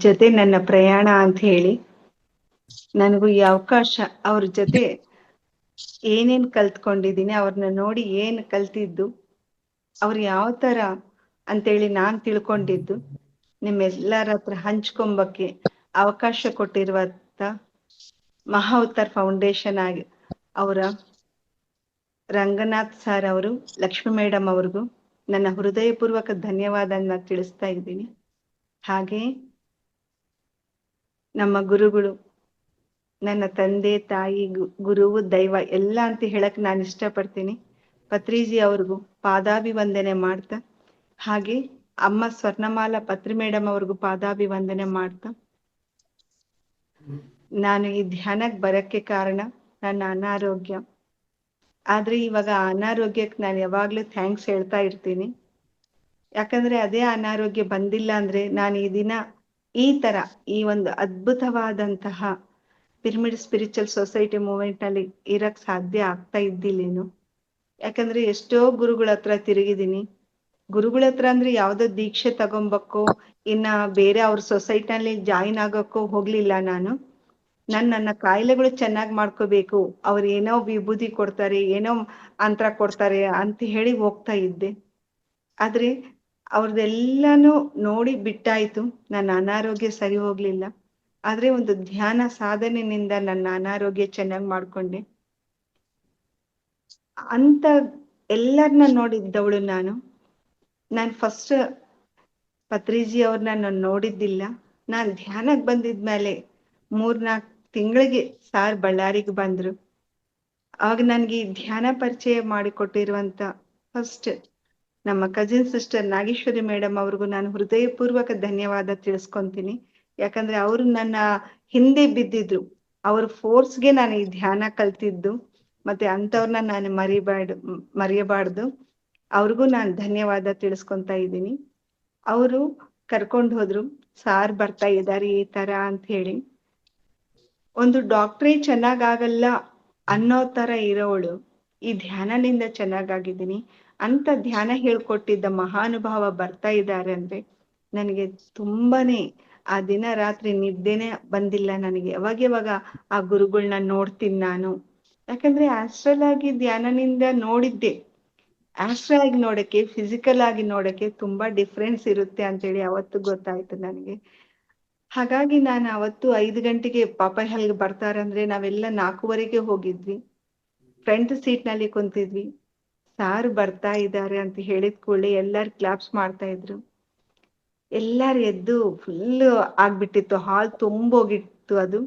ಜೊತೆ ನನ್ನ ಪ್ರಯಾಣ ಅಂತ ಹೇಳಿ ನನಗೂ ಈ ಅವಕಾಶ ಅವ್ರ ಜೊತೆ ಏನೇನ್ ಕಲ್ತ್ಕೊಂಡಿದ್ದೀನಿ, ಅವ್ರನ್ನ ನೋಡಿ ಏನ್ ಕಲ್ತಿದ್ದು, ಅವ್ರು ಯಾವ ತರ ಅಂತೇಳಿ ನಾನ್ ತಿಳ್ಕೊಂಡಿದ್ದು ನಿಮ್ಮೆಲ್ಲರ ಹತ್ರ ಹಂಚ್ಕೊಂಬಕ್ಕೆ ಅವಕಾಶ ಕೊಟ್ಟಿರುವಂತ ಮಹಾವತಾರ್ ಫೌಂಡೇಶನ್ ಆಗಿ ಅವರ ರಂಗನಾಥ್ ಸರ್ ಅವರು, ಲಕ್ಷ್ಮಿ ಮೇಡಮ್ ಅವ್ರಿಗೂ ನನ್ನ ಹೃದಯಪೂರ್ವಕ ಧನ್ಯವಾದನ ತಿಳಿಸ್ತಾ ಇದ್ದೀನಿ. ಹಾಗೆ ನಮ್ಮ ಗುರುಗಳು, ನನ್ನ ತಂದೆ ತಾಯಿ, ಗುರುವು ದೈವ ಎಲ್ಲ ಅಂತ ಹೇಳಕ್ ನಾನು ಇಷ್ಟಪಡ್ತೀನಿ. ಪತ್ರಿಜಿ ಅವ್ರಿಗೂ ಪಾದಾಭಿವಂದನೆ ಮಾಡ್ತಾ, ಹಾಗೆ ಅಮ್ಮ ಸ್ವರ್ಣಮಾಲಾ ಪತ್ರಿ ಮೇಡಮ್ ಅವ್ರಿಗೂ ಪಾದಾಭಿವಂದನೆ ಮಾಡ್ತಾ, ನಾನು ಈ ಧ್ಯಾನಕ್ಕೆ ಬರಕ್ಕೆ ಕಾರಣ ನನ್ನ ಅನಾರೋಗ್ಯ. ಆದ್ರೆ ಇವಾಗ ಅನಾರೋಗ್ಯಕ್ಕೆ ನಾನು ಯಾವಾಗ್ಲೂ ಥ್ಯಾಂಕ್ಸ್ ಹೇಳ್ತಾ ಇರ್ತೀನಿ. ಯಾಕಂದ್ರೆ ಅದೇ ಅನಾರೋಗ್ಯ ಬಂದಿಲ್ಲ ಅಂದ್ರೆ ನಾನು ಈ ದಿನ ಈ ತರ ಈ ಒಂದು ಅದ್ಭುತವಾದಂತಹ ಪಿರಮಿಡ್ ಸ್ಪಿರಿಚುವಲ್ ಸೊಸೈಟಿ ಮೂವ್ಮೆಂಟ್ ನಲ್ಲಿ ಇರಕ್ ಸಾಧ್ಯ ಆಗ್ತಾ ಇದ್ದಿಲ್ಲೇನು. ಯಾಕಂದ್ರೆ ಎಷ್ಟೋ ಗುರುಗಳ ಹತ್ರ ತಿರುಗಿದೀನಿ. ಗುರುಗಳ ಹತ್ರ ಅಂದ್ರೆ ಯಾವ್ದೋ ದೀಕ್ಷೆ ತಗೊಂಬಕ್ಕೋ ಇನ್ನ ಬೇರೆ ಅವ್ರ ಸೊಸೈಟಿನಲ್ಲಿ ಜಾಯಿನ್ ಆಗೋಕ್ಕೋ ಹೋಗ್ಲಿಲ್ಲ ನಾನು. ನನ್ನ ಕಾಯಿಲೆಗಳು ಚೆನ್ನಾಗ್ ಮಾಡ್ಕೋಬೇಕು, ಅವ್ರು ಏನೋ ವಿಭೂತಿ ಕೊಡ್ತಾರೆ, ಏನೋ ಮಂತ್ರ ಕೊಡ್ತಾರೆ ಅಂತ ಹೇಳಿ ಹೋಗ್ತಾ ಇದ್ದೆ. ಆದ್ರೆ ಅವ್ರದೆಲ್ಲಾನು ನೋಡಿ ಬಿಟ್ಟಾಯ್ತು. ನನ್ನ ಅನಾರೋಗ್ಯ ಸರಿ ಹೋಗ್ಲಿಲ್ಲ. ಆದ್ರೆ ಒಂದು ಧ್ಯಾನ ಸಾಧನೆಯಿಂದ ನನ್ನ ಅನಾರೋಗ್ಯ ಚೆನ್ನಾಗ್ ಮಾಡ್ಕೊಂಡೆ. ಅಂತ ಎಲ್ಲರನ್ನ ನೋಡಿದ್ದವಳು ನಾನು. ಫಸ್ಟ್ ಪತ್ರಿಜಿ ಅವ್ರನ್ನ ನಾನು ನೋಡಿದ್ದಿಲ್ಲ. ನಾನ್ ಧ್ಯಾನಕ್ ಬಂದಿದ್ಮೇಲೆ 3-4 ತಿಂಗಳಿಗೆ ಸಾರ್ ಬಳ್ಳಾರಿಗೆ ಬಂದ್ರು. ಆಗ ನನ್ಗೆ ಈ ಧ್ಯಾನ ಪರಿಚಯ ಮಾಡಿಕೊಟ್ಟಿರುವಂತ ಫಸ್ಟ್ ನಮ್ಮ ಕಜಿನ್ ಸಿಸ್ಟರ್ ನಾಗೇಶ್ವರಿ ಮೇಡಮ್ ಅವ್ರಿಗೂ ನಾನು ಹೃದಯಪೂರ್ವಕ ಧನ್ಯವಾದ ತಿಳಿಸ್ಕೊಂತೀನಿ. ಯಾಕಂದ್ರೆ ಅವರು ನನ್ನ ಹಿಂದೆ ಬಿದ್ದಿದ್ರು. ಅವ್ರ ಫೋರ್ಸ್ಗೆ ನಾನು ಈ ಧ್ಯಾನ ಕಲ್ತಿದ್ದು. ಮತ್ತೆ ಅಂತವ್ರನ್ನ ನಾನು ಮರೆಯಬಾರ್ದು. ಅವ್ರಿಗೂ ನಾನು ಧನ್ಯವಾದ ತಿಳಿಸ್ಕೊಂತ ಇದ್ದೀನಿ. ಅವರು ಕರ್ಕೊಂಡು ಹೋದ್ರು, ಸಾರ್ ಬರ್ತಾ ಇದ್ದಾರೆ ಈ ತರ ಅಂತ ಹೇಳಿ. ಒಂದು ಡಾಕ್ಟ್ರೇ ಚೆನ್ನಾಗಾಗಲ್ಲ ಅನ್ನೋ ತರ ಇರೋವಳು ಈ ಧ್ಯಾನದಿಂದ ಚೆನ್ನಾಗಾಗಿದ್ದೀನಿ. ಅಂತ ಧ್ಯಾನ ಹೇಳ್ಕೊಟ್ಟಿದ್ದ ಮಹಾನುಭಾವ ಬರ್ತಾ ಇದ್ದಾರೆ ಅಂದ್ರೆ ನನಗೆ ತುಂಬಾನೇ ಆ ದಿನ ರಾತ್ರಿ ನಿದ್ದೆನೆ ಬಂದಿಲ್ಲ ನನಗೆ. ಯಾವಾಗ ಆ ಗುರುಗಳನ್ನ ನೋಡ್ತೀನಿ ನಾನು. ಯಾಕಂದ್ರೆ ಆಸ್ಟ್ರಲ್ ಆಗಿ ಧ್ಯಾನದಿಂದ ನೋಡಿದ್ದೆ. ಆಸ್ಟ್ರಲ್ ಆಗಿ ನೋಡಕ್ಕೆ, ಫಿಸಿಕಲ್ ಆಗಿ ನೋಡಕ್ಕೆ ತುಂಬಾ ಡಿಫ್ರೆನ್ಸ್ ಇರುತ್ತೆ ಅಂತೇಳಿ ಅವತ್ತು ಗೊತ್ತಾಯ್ತು ನನಗೆ. ಹಾಗಾಗಿ ನಾನು ಅವತ್ತು 5 ಗಂಟೆಗೆ ಪಾಪಹಲ್ಗೆ ಬರ್ತಾರಂದ್ರೆ ನಾವೆಲ್ಲ 4:15ಗೆ ಹೋಗಿದ್ವಿ. ಫ್ರಂಟ್ ಸೀಟ್ ನಲ್ಲಿ ಕುಂತಿದ್ವಿ. ಸಾರ್ ಬರ್ತಾ ಇದ್ದಾರೆ ಅಂತ ಹೇಳಿದ ಕೂಡಲೇ ಎಲ್ಲಾರು ಕ್ಲಾಪ್ಸ್ ಮಾಡ್ತಾ ಇದ್ರು. ಎಲ್ಲಾರು ಎದ್ದು ಫುಲ್ ಆಗ್ಬಿಟ್ಟಿತ್ತು, ಹಾಲ್ ತುಂಬೋಗಿತ್ತು ಅದು.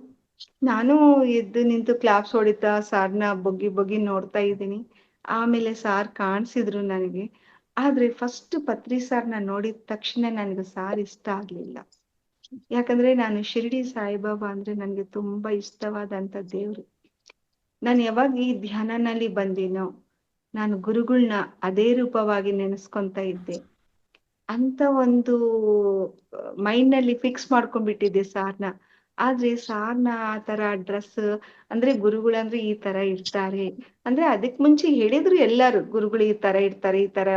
ನಾನು ಎದ್ದು ನಿಂತು ಕ್ಲಾಪ್ಸ್ ಹೊಡಿತಾ ಸಾರ್ನ ಬೊಗ್ಗಿ ನೋಡ್ತಾ ಇದ್ದೀನಿ. ಆಮೇಲೆ ಸಾರ್ ಕಾಣಿಸಿದ್ರು ನನಗೆ. ಆದ್ರೆ ಫಸ್ಟ್ ಪತ್ರಿ ಸಾರ್ನ ನೋಡಿದ ತಕ್ಷಣ ನನಗೆ ಸಾರ್ ಇಷ್ಟ ಆಗ್ಲಿಲ್ಲ. ಯಾಕಂದ್ರೆ ನಾನು ಶಿರ್ಡಿ ಸಾಯಿಬಾಬಾ ಅಂದ್ರೆ ನನ್ಗೆ ತುಂಬಾ ಇಷ್ಟವಾದಂತ ದೇವ್ರು. ನಾನು ಯಾವಾಗ ಈ ಧ್ಯಾನನಲ್ಲಿ ಬಂದಿನೋ ನಾನು ಗುರುಗಳನ್ನ ಅದೇ ರೂಪವಾಗಿ ನೆನೆಸ್ಕೊಂತ ಇದ್ದೆ. ಅಂತ ಒಂದು ಮೈಂಡ್ ನಲ್ಲಿ ಫಿಕ್ಸ್ ಮಾಡ್ಕೊಂಡ್ಬಿಟ್ಟಿದ್ದೆ ಸಾರ್ನ. ಆದ್ರೆ ಸಾರ್ನ ಆ ತರ ಡ್ರೆಸ್ ಅಂದ್ರೆ ಗುರುಗಳಂದ್ರೆ ಈ ತರ ಇರ್ತಾರೆ ಅಂದ್ರೆ ಅದಕ್ ಮುಂಚೆ ಹೇಳಿದ್ರು ಎಲ್ಲಾರು ಗುರುಗಳು ಈ ತರ ಇರ್ತಾರೆ, ಈ ತರ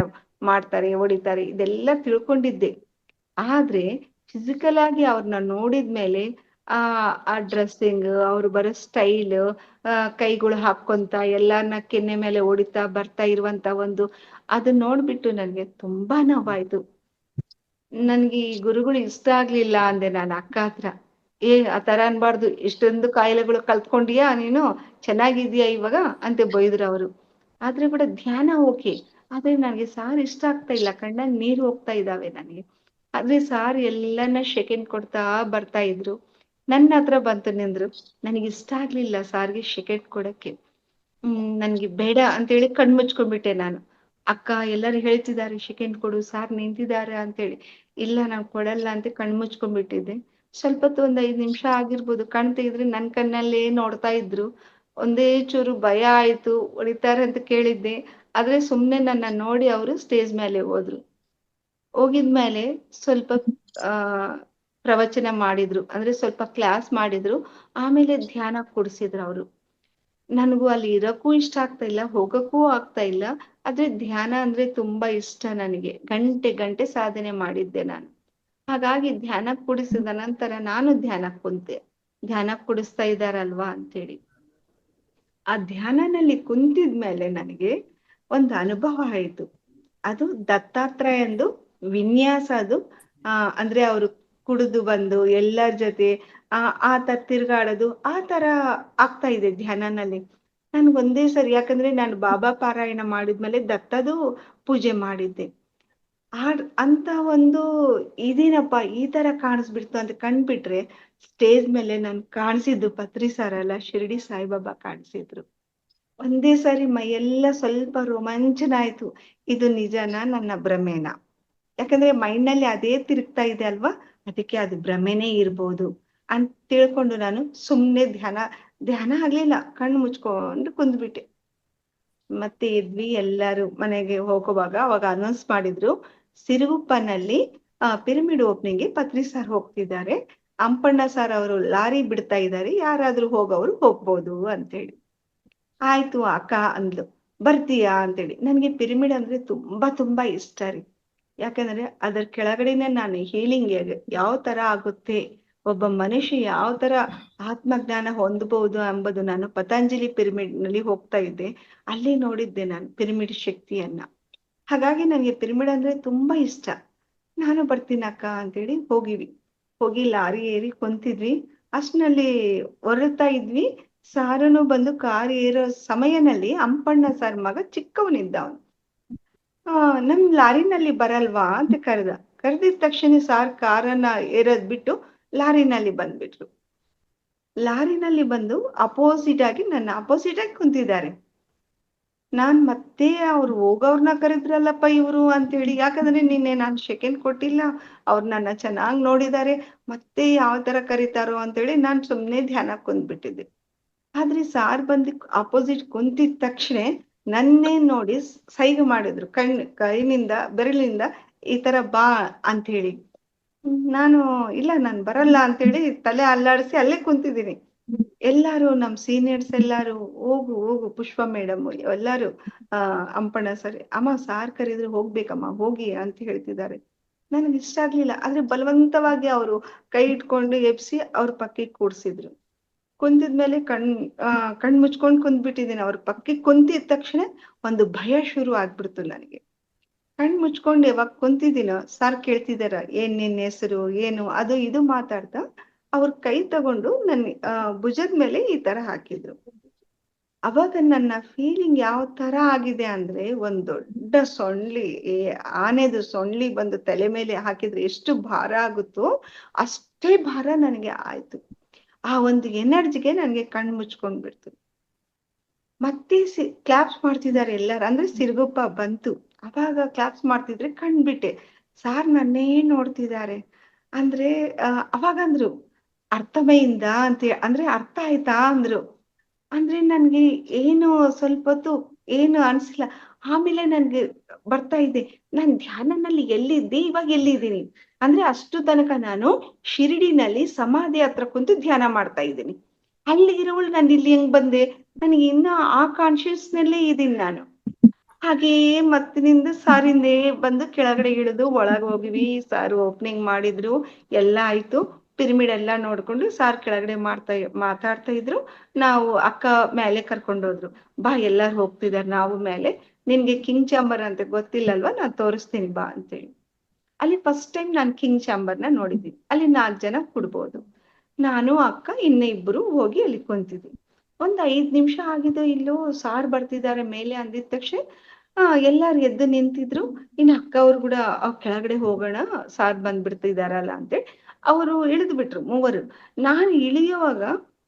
ಮಾಡ್ತಾರೆ, ಹೊಡಿತಾರೆ, ಇದೆಲ್ಲ ತಿಳ್ಕೊಂಡಿದ್ದೆ. ಆದ್ರೆ ಫಿಸಿಕಲ್ ಆಗಿ ಅವ್ರನ್ನ ನೋಡಿದ್ಮೇಲೆ ಆ ಡ್ರೆಸ್ಸಿಂಗ್, ಅವ್ರು ಬರೋ ಸ್ಟೈಲ್, ಕೈಗಳು ಹಾಕೊಂತ ಎಲ್ಲಾರ್ನ ಕೆನ್ನೆ ಮೇಲೆ ಹೊಡಿತಾ ಬರ್ತಾ ಇರುವಂತ ಒಂದು ಅದನ್ನ ನೋಡ್ಬಿಟ್ಟು ನನ್ಗೆ ತುಂಬಾ ನೋವಾಯ್ತು. ನನ್ಗೆ ಈ ಗುರುಗಳು ಇಷ್ಟ ಆಗ್ಲಿಲ್ಲ ಅಂದೆ ನಾನು ಅಕ್ಕ ಹತ್ರ. ಆ ತರ ಅನ್ಬಾರ್ದು, ಇಷ್ಟೊಂದು ಕಾಯಿಲೆಗಳು ಕಲ್ತ್ಕೊಂಡಿಯಾ ನೀನು, ಚೆನ್ನಾಗಿದ್ಯಾ ಇವಾಗ ಅಂತ ಬೈದ್ರು ಅವರು. ಆದ್ರೆ ಕೂಡ ಧ್ಯಾನ ಓಕೆ, ಆದ್ರೆ ನನ್ಗೆ ಸಾರ್ ಇಷ್ಟ ಆಗ್ತಾ ಇಲ್ಲ, ಕಣ್ಣಲ್ಲಿ ನೀರ್ ಹೋಗ್ತಾ ಇದಾವೆ ನನಗೆ. ಆದ್ರೆ ಸಾರ್ ಎಲ್ಲಾನ ಶೆಕೆಂಡ್ ಕೊಡ್ತಾ ಬರ್ತಾ ಇದ್ರು. ನನ್ನ ಹತ್ರ ಬಂತು ನಿಂದ್ರು. ನನಗೆ ಇಷ್ಟ ಆಗ್ಲಿಲ್ಲ ಸಾರ್ಗೆ ಶೆಕೆಂಡ್ ಕೊಡಕ್ಕೆ. ನನ್ಗೆ ಬೇಡ ಅಂತೇಳಿ ಕಣ್ ಮುಚ್ಕೊಂಡ್ಬಿಟ್ಟೆ ನಾನು. ಅಕ್ಕ ಎಲ್ಲರೂ ಹೇಳ್ತಿದ್ದಾರೆ ಶೆಕೆಂಡ್ ಕೊಡು, ಸಾರ್ ನಿಂತಿದ್ದಾರೆ ಅಂತೇಳಿ. ಇಲ್ಲ ನಾನ್ ಕೊಡಲ್ಲ ಅಂತ ಕಣ್ ಮುಚ್ಕೊಂಡ್ಬಿಟ್ಟಿದ್ದೆ. ಸ್ವಲ್ಪ ಹೊತ್ತು ಒಂದ್ 5 ನಿಮಿಷ ಆಗಿರ್ಬೋದು, ಕಣ್ ತೆಗೆದ್ರೆ ನನ್ ಕಣ್ಣಲ್ಲೇ ನೋಡ್ತಾ ಇದ್ರು. ಒಂದೇ ಚೂರು ಭಯ ಆಯ್ತು, ಹೊಡಿತಾರೆ ಅಂತ ಕೇಳಿದ್ದೆ. ಆದ್ರೆ ಸುಮ್ನೆ ನನ್ನ ನೋಡಿ ಅವರು ಸ್ಟೇಜ್ ಮೇಲೆ ಹೋದ್ರು. ಹೋಗಿದ್ಮೇಲೆ ಸ್ವಲ್ಪ ಆ ಪ್ರವಚನ ಮಾಡಿದ್ರು, ಅಂದ್ರೆ ಸ್ವಲ್ಪ ಕ್ಲಾಸ್ ಮಾಡಿದ್ರು. ಆಮೇಲೆ ಧ್ಯಾನ ಕೊಡ್ಸಿದ್ರು ಅವರು. ನನಗೂ ಅಲ್ಲಿ ಇರಕ್ಕೂ ಇಷ್ಟ ಆಗ್ತಾ ಇಲ್ಲ, ಹೋಗಕ್ಕೂ ಆಗ್ತಾ ಇಲ್ಲ. ಆದ್ರೆ ಧ್ಯಾನ ಅಂದ್ರೆ ತುಂಬಾ ಇಷ್ಟ ನನಗೆ. ಗಂಟೆ ಸಾಧನೆ ಮಾಡಿದ್ದೆ ನಾನು. ಹಾಗಾಗಿ ಧ್ಯಾನ ಕೂಡಿಸಿದ ನಂತರ ನಾನು ಧ್ಯಾನ ಕುಂತೆ. ಧ್ಯಾನ ಕೂಡಿಸ್ತಾ ಇದ್ದಾರಲ್ವಾ ಅಂತೇಳಿ. ಆ ಧ್ಯಾನನಲ್ಲಿ ಕುಂತಿದ್ಮೇಲೆ ನನಗೆ ಒಂದು ಅನುಭವ ಆಯ್ತು. ಅದು ದತ್ತಾತ್ರೇಯಂದು ವಿನ್ಯಾಸ ಅದು. ಅಂದ್ರೆ ಅವರು ಕುಡಿದು ಬಂದು ಎಲ್ಲರ ಜೊತೆ ಆತ ತಿರ್ಗಾಡೋದು ಆ ತರ ಆಗ್ತಾ ಇದೆ ಧ್ಯಾನನಲ್ಲಿ. ನನ್ಗೆ ಒಂದೇ ಸರಿ, ಯಾಕಂದ್ರೆ ನಾನು ಬಾಬಾ ಪಾರಾಯಣ ಮಾಡಿದ್ಮೇಲೆ ದತ್ತದು ಪೂಜೆ ಮಾಡಿದ್ದೆ. ಅಂತ ಒಂದು ಇದೇನಪ್ಪ ಈ ತರ ಕಾಣಿಸ್ಬಿಡ್ತು ಅಂತ ಕಂಡ್ಬಿಟ್ರೆ, ಸ್ಟೇಜ್ ಮೇಲೆ ನನ್ ಕಾಣಿಸಿದ್ದು ಪತ್ರಿ ಸರ್ ಅಲ್ಲ, ಶಿರ್ಡಿ ಸಾಯಿಬಾಬಾ ಕಾಣಿಸಿದ್ರು. ಒಂದೇ ಸಾರಿ ಮೈಯೆಲ್ಲ ಸ್ವಲ್ಪ ರೋಮಾಂಚನ ಆಯ್ತು. ಇದು ನಿಜನಾ ನನ್ನ ಭ್ರಮೆನಾ? ಯಾಕಂದ್ರೆ ಮೈಂಡ್ ನಲ್ಲಿ ಅದೇ ತಿರುಗ್ತಾ ಇದೆ ಅಲ್ವಾ, ಅದಕ್ಕೆ ಅದು ಭ್ರಮೆನೇ ಇರ್ಬೋದು ಅಂತ ತಿಳ್ಕೊಂಡು ನಾನು ಸುಮ್ನೆ ಧ್ಯಾನ ಆಗ್ಲಿಲ್ಲ, ಕಣ್ಣು ಮುಚ್ಕೊಂಡು ಕುಂದ್ಬಿಟ್ಟೆ. ಮತ್ತೆ ಎದ್ವಿ, ಎಲ್ಲಾರು ಮನೆಗೆ ಹೋಗುವಾಗ ಅವಾಗ ಅನೌನ್ಸ್ ಮಾಡಿದ್ರು, ಸಿರುಗುಪ್ಪನಲ್ಲಿ ಪಿರಮಿಡ್ ಓಪನಿಂಗ್ಗೆ ಪತ್ರಿ ಸರ್ ಹೋಗ್ತಿದ್ದಾರೆ, ಅಂಪಣ್ಣ ಸರ್ ಅವರು ಲಾರಿ ಬಿಡ್ತಾ ಇದ್ದಾರೆ, ಯಾರಾದ್ರೂ ಹೋಗೋರು ಹೋಗ್ಬೋದು ಅಂತೇಳಿ. ಆಯ್ತು ಅಕ್ಕ ಅಂದ್ಲು, ಬರ್ತೀಯಾ ಅಂತೇಳಿ. ನನ್ಗೆ ಪಿರಮಿಡ್ ಅಂದ್ರೆ ತುಂಬಾ ತುಂಬಾ ಇಷ್ಟ ರೀ. ಯಾಕಂದ್ರೆ ಅದರ ಕೆಳಗಡೆನೆ ನಾನು ಹೀಲಿಂಗ್ ಯಾವ ತರ ಆಗುತ್ತೆ, ಒಬ್ಬ ಮನುಷ್ಯ ಯಾವ ತರ ಆತ್ಮಜ್ಞಾನ ಹೊಂದಬಹುದು ಎಂಬುದು ನಾನು ಪತಂಜಲಿ ಪಿರಮಿಡ್ ನಲ್ಲಿ ಹೋಗ್ತಾ ಇದ್ದೆ, ಅಲ್ಲಿ ನೋಡಿದ್ದೆ ನಾನು ಪಿರಮಿಡ್ ಶಕ್ತಿಯನ್ನ. ಹಾಗಾಗಿ ನನಗೆ ಪಿರಮಿಡ್ ಅಂದ್ರೆ ತುಂಬಾ ಇಷ್ಟ. ನಾನು ಬರ್ತೀನಿ ಅಕ್ಕ ಅಂತೇಳಿ ಹೋಗಿ ಲಾರಿ ಏರಿ ಕುಂತಿದ್ವಿ. ಅಷ್ಟ್ನಲ್ಲಿ ಹೊರಡ್ತಾ ಇದ್ವಿ, ಸಾರನು ಬಂದು ಕಾರ್ ಏರೋ ಸಮಯನಲ್ಲಿ ಅಂಪಣ್ಣ ಸರ್ ಮಗ ಚಿಕ್ಕವನಿದ್ದ ಅವನು. ನಮ್ ಲಾರಿನಲ್ಲಿ ಬರಲ್ವಾ ಅಂತ ಕರೆದಿದ ತಕ್ಷಣ ಸಾರ್ ಕಾರನ್ನ ಏರೋದ್ ಬಿಟ್ಟು ಲಾರಿನಲ್ಲಿ ಬಂದ್ಬಿಟ್ರು. ಲಾರಿನಲ್ಲಿ ಬಂದು ನನ್ನ ಅಪೋಸಿಟ್ ಆಗಿ ಕುಂತಿದ್ದಾರೆ. ನಾನ್ ಮತ್ತೆ ಅವ್ರು ಹೋಗೋರ್ನ ಕರೆದ್ರಲ್ಲಪ್ಪ ಇವ್ರು ಅಂತ ಹೇಳಿ, ಯಾಕಂದ್ರೆ ನಿನ್ನೆ ನಾನು ಸೆಕೆಂಡ್ ಕೊಟ್ಟಿಲ್ಲ, ಅವ್ರು ನನ್ನ ಚೆನ್ನಾಗ್ ನೋಡಿದ್ದಾರೆ, ಮತ್ತೆ ಯಾವ ತರ ಕರೀತಾರೋ ಅಂತೇಳಿ ನಾನ್ ಸುಮ್ನೆ ಧ್ಯಾನ ಕುಂದ್ಬಿಟ್ಟಿದ್ದೆ. ಆದ್ರೆ ಸಾರ್ ಬಂದು ಅಪೋಸಿಟ್ ಕುಂತಿದ ತಕ್ಷಣ ನನ್ನೇ ನೋಡಿ ಸೈಗೆ ಮಾಡಿದ್ರು, ಕೈನಿಂದ ಬೆರಳಿಂದ ಈ ತರ ಬಾ ಅಂತ ಹೇಳಿ. ನಾನು ಇಲ್ಲ ನಾನ್ ಬರಲ್ಲ ಅಂತೇಳಿ ತಲೆ ಅಲ್ಲಾಡಿಸಿ ಅಲ್ಲೇ ಕುಂತಿದ್ದೀನಿ. ಎಲ್ಲಾರು ನಮ್ ಸೀನಿಯರ್ಸ್ ಎಲ್ಲಾರು ಹೋಗು ಹೋಗು ಪುಷ್ಪ ಮೇಡಮ್ ಎಲ್ಲಾರು ಅಂಪಣ್ಣ ಸರಿ, ಅಮ್ಮ ಸಾರ್ ಕರೆದ್ರು ಹೋಗ್ಬೇಕಮ್ಮ ಹೋಗಿ ಅಂತ ಹೇಳ್ತಿದ್ದಾರೆ. ನನ್ಗೆ ಇಷ್ಟ ಆಗ್ಲಿಲ್ಲ, ಆದ್ರೆ ಬಲವಂತವಾಗಿ ಅವರು ಕೈ ಇಟ್ಕೊಂಡು ಎಬ್ಸಿ ಅವ್ರ ಪಕ್ಕಕ್ಕೆ ಕೂಡ್ಸಿದ್ರು. ಕುಂತಿದ್ಮೇಲೆ ಕಣ್ ಮುಚ್ಕೊಂಡ್ ಕುಂದ್ಬಿಟ್ಟಿದ್ದೀನಿ. ಅವ್ರ ಪಕ್ಕಕ್ಕೆ ಕುಂತಿದ ತಕ್ಷಣ ಒಂದು ಭಯ ಶುರು ಆಗ್ಬಿಡ್ತು ನನಗೆ. ಕಣ್ ಮುಚ್ಕೊಂಡು ಯಾವಾಗ ಕುಂತಿದ್ದೀನೋ ಸಾರ್ ಕೇಳ್ತಿದಾರ, ಏನ್ ನಿನ್ ಹೆಸರು ಏನು ಅದು ಇದು ಮಾತಾಡ್ತಾ ಅವ್ರ ಕೈ ತಗೊಂಡು ನನ್ನ ಭುಜದ ಮೇಲೆ ಈ ತರ ಹಾಕಿದ್ರು. ಅವಾಗ ನನ್ನ ಫೀಲಿಂಗ್ ಯಾವ ತರ ಆಗಿದೆ ಅಂದ್ರೆ, ಒಂದ್ ದೊಡ್ಡ ಸೊಂಡ್ಲಿ, ಆನೆದು ಸೊಂಡ್ಲಿ ಬಂದು ತಲೆ ಮೇಲೆ ಹಾಕಿದ್ರೆ ಎಷ್ಟು ಭಾರ ಆಗುತ್ತೋ ಅಷ್ಟೇ ಭಾರ ನನಗೆ ಆಯ್ತು. ಆ ಒಂದು ಎನರ್ಜಿಗೆ ನನ್ಗೆ ಕಣ್ ಮುಚ್ಕೊಂಡ್ಬಿಡ್ತು. ಮತ್ತೆ ಕ್ಲಾಪ್ಸ್ ಮಾಡ್ತಿದ್ದಾರೆ ಎಲ್ಲಾರು, ಅಂದ್ರೆ ಸಿರುಗುಪ್ಪ ಬಂತು. ಅವಾಗ ಕ್ಲಾಪ್ಸ್ ಮಾಡ್ತಿದ್ರೆ ಕಂಡ್ಬಿಟ್ಟೆ ಸಾರ್ ನನ್ನೇ ನೋಡ್ತಿದ್ದಾರೆ. ಅಂದ್ರೆ ಅವಾಗಂದ್ರು ಅರ್ಥಮಯಿಂದ ಅಂತ, ಅಂದ್ರೆ ಅರ್ಥ ಆಯ್ತಾ ಅಂದ್ರು. ಅಂದ್ರೆ ನನ್ಗೆ ಏನು ಸ್ವಲ್ಪ ಹೊತ್ತು ಏನು ಅನ್ಸಿಲ್ಲ. ಆಮೇಲೆ ನನ್ಗೆ ಬರ್ತಾ ಇದೆ, ನಾನ್ ಧ್ಯಾನದಲ್ಲಿ ಎಲ್ಲಿದ್ದೆ ಇವಾಗ ಎಲ್ಲಿದ್ದೀನಿ ಅಂದ್ರೆ, ಅಷ್ಟು ತನಕ ನಾನು ಶಿರಡಿನಲ್ಲಿ ಸಮಾಧಿ ಹತ್ರ ಕುಂತು ಧ್ಯಾನ ಮಾಡ್ತಾ ಇದ್ದೀನಿ. ಅಲ್ಲಿ ಇರೋಳು ನಾನು ಇಲ್ಲಿ ಹೆಂಗ್ ಬಂದೆ, ನನಗೆ ಇನ್ನ ಆ ಕಾನ್ಶಿಯಸ್ ನಲ್ಲೇ ಇದ್ದೀನಿ ನಾನು. ಹಾಗೆಯೇ ಮತ್ತಿನಿಂದ ಸಾರಿಂದೆ ಬಂದು ಕೆಳಗಡೆ ಇಳಿದು ಒಳಗೆ ಹೋಗಿವಿ. ಸಾರ್ ಓಪನಿಂಗ್ ಮಾಡಿದ್ರು, ಎಲ್ಲ ಆಯ್ತು. ಪಿರಮಿಡ್ ಎಲ್ಲ ನೋಡ್ಕೊಂಡು ಸಾರ್ ಕೆಳಗಡೆ ಮಾತಾಡ್ತಾ ಇದ್ರು. ನಾವು ಅಕ್ಕ ಮೇಲೆ ಕರ್ಕೊಂಡೋದ್ರು, ಬಾ ಎಲ್ಲಾರು ಹೋಗ್ತಿದಾರೆ ನಾವು ಮೇಲೆ, ನಿನ್ಗೆ ಕಿಂಗ್ ಚಾಂಬರ್ ಅಂತ ಗೊತ್ತಿಲ್ಲಲ್ವಾ, ನಾನ್ ತೋರಿಸ್ತೀನಿ ಬಾ ಅಂತೇಳಿ. ಅಲ್ಲಿ ಫಸ್ಟ್ ಟೈಮ್ ನಾನು ಕಿಂಗ್ ಚಾಂಬರ್ನ ನೋಡಿದ್ದೀನಿ. ಅಲ್ಲಿ 4 ಜನ ಕೊಡ್ಬೋದು. ನಾನು ಅಕ್ಕ ಇನ್ನ ಇಬ್ರು ಹೋಗಿ ಅಲ್ಲಿ ಕುಂತಿದ್ವಿ. ಒಂದ್ 5 ನಿಮಿಷ ಆಗಿದ್ದು ಇಲ್ಲೋ ಸಾರ್ ಬರ್ತಿದ್ದಾರೆ ಮೇಲೆ ಅಂದಿದ ತಕ್ಷಣ ಎಲ್ಲಾರು ಎದ್ದು ನಿಂತಿದ್ರು. ಇನ್ನು ಅಕ್ಕ ಅವ್ರು ಕೂಡ ಕೆಳಗಡೆ ಹೋಗೋಣ ಸಾರ್ ಬಂದ್ಬಿಡ್ತಿದಾರಲ್ಲ ಅಂತೇಳಿ ಅವರು ಇಳಿದು ಬಿಟ್ರು ಮೂವರು. ನಾನು ಇಳಿಯುವಾಗ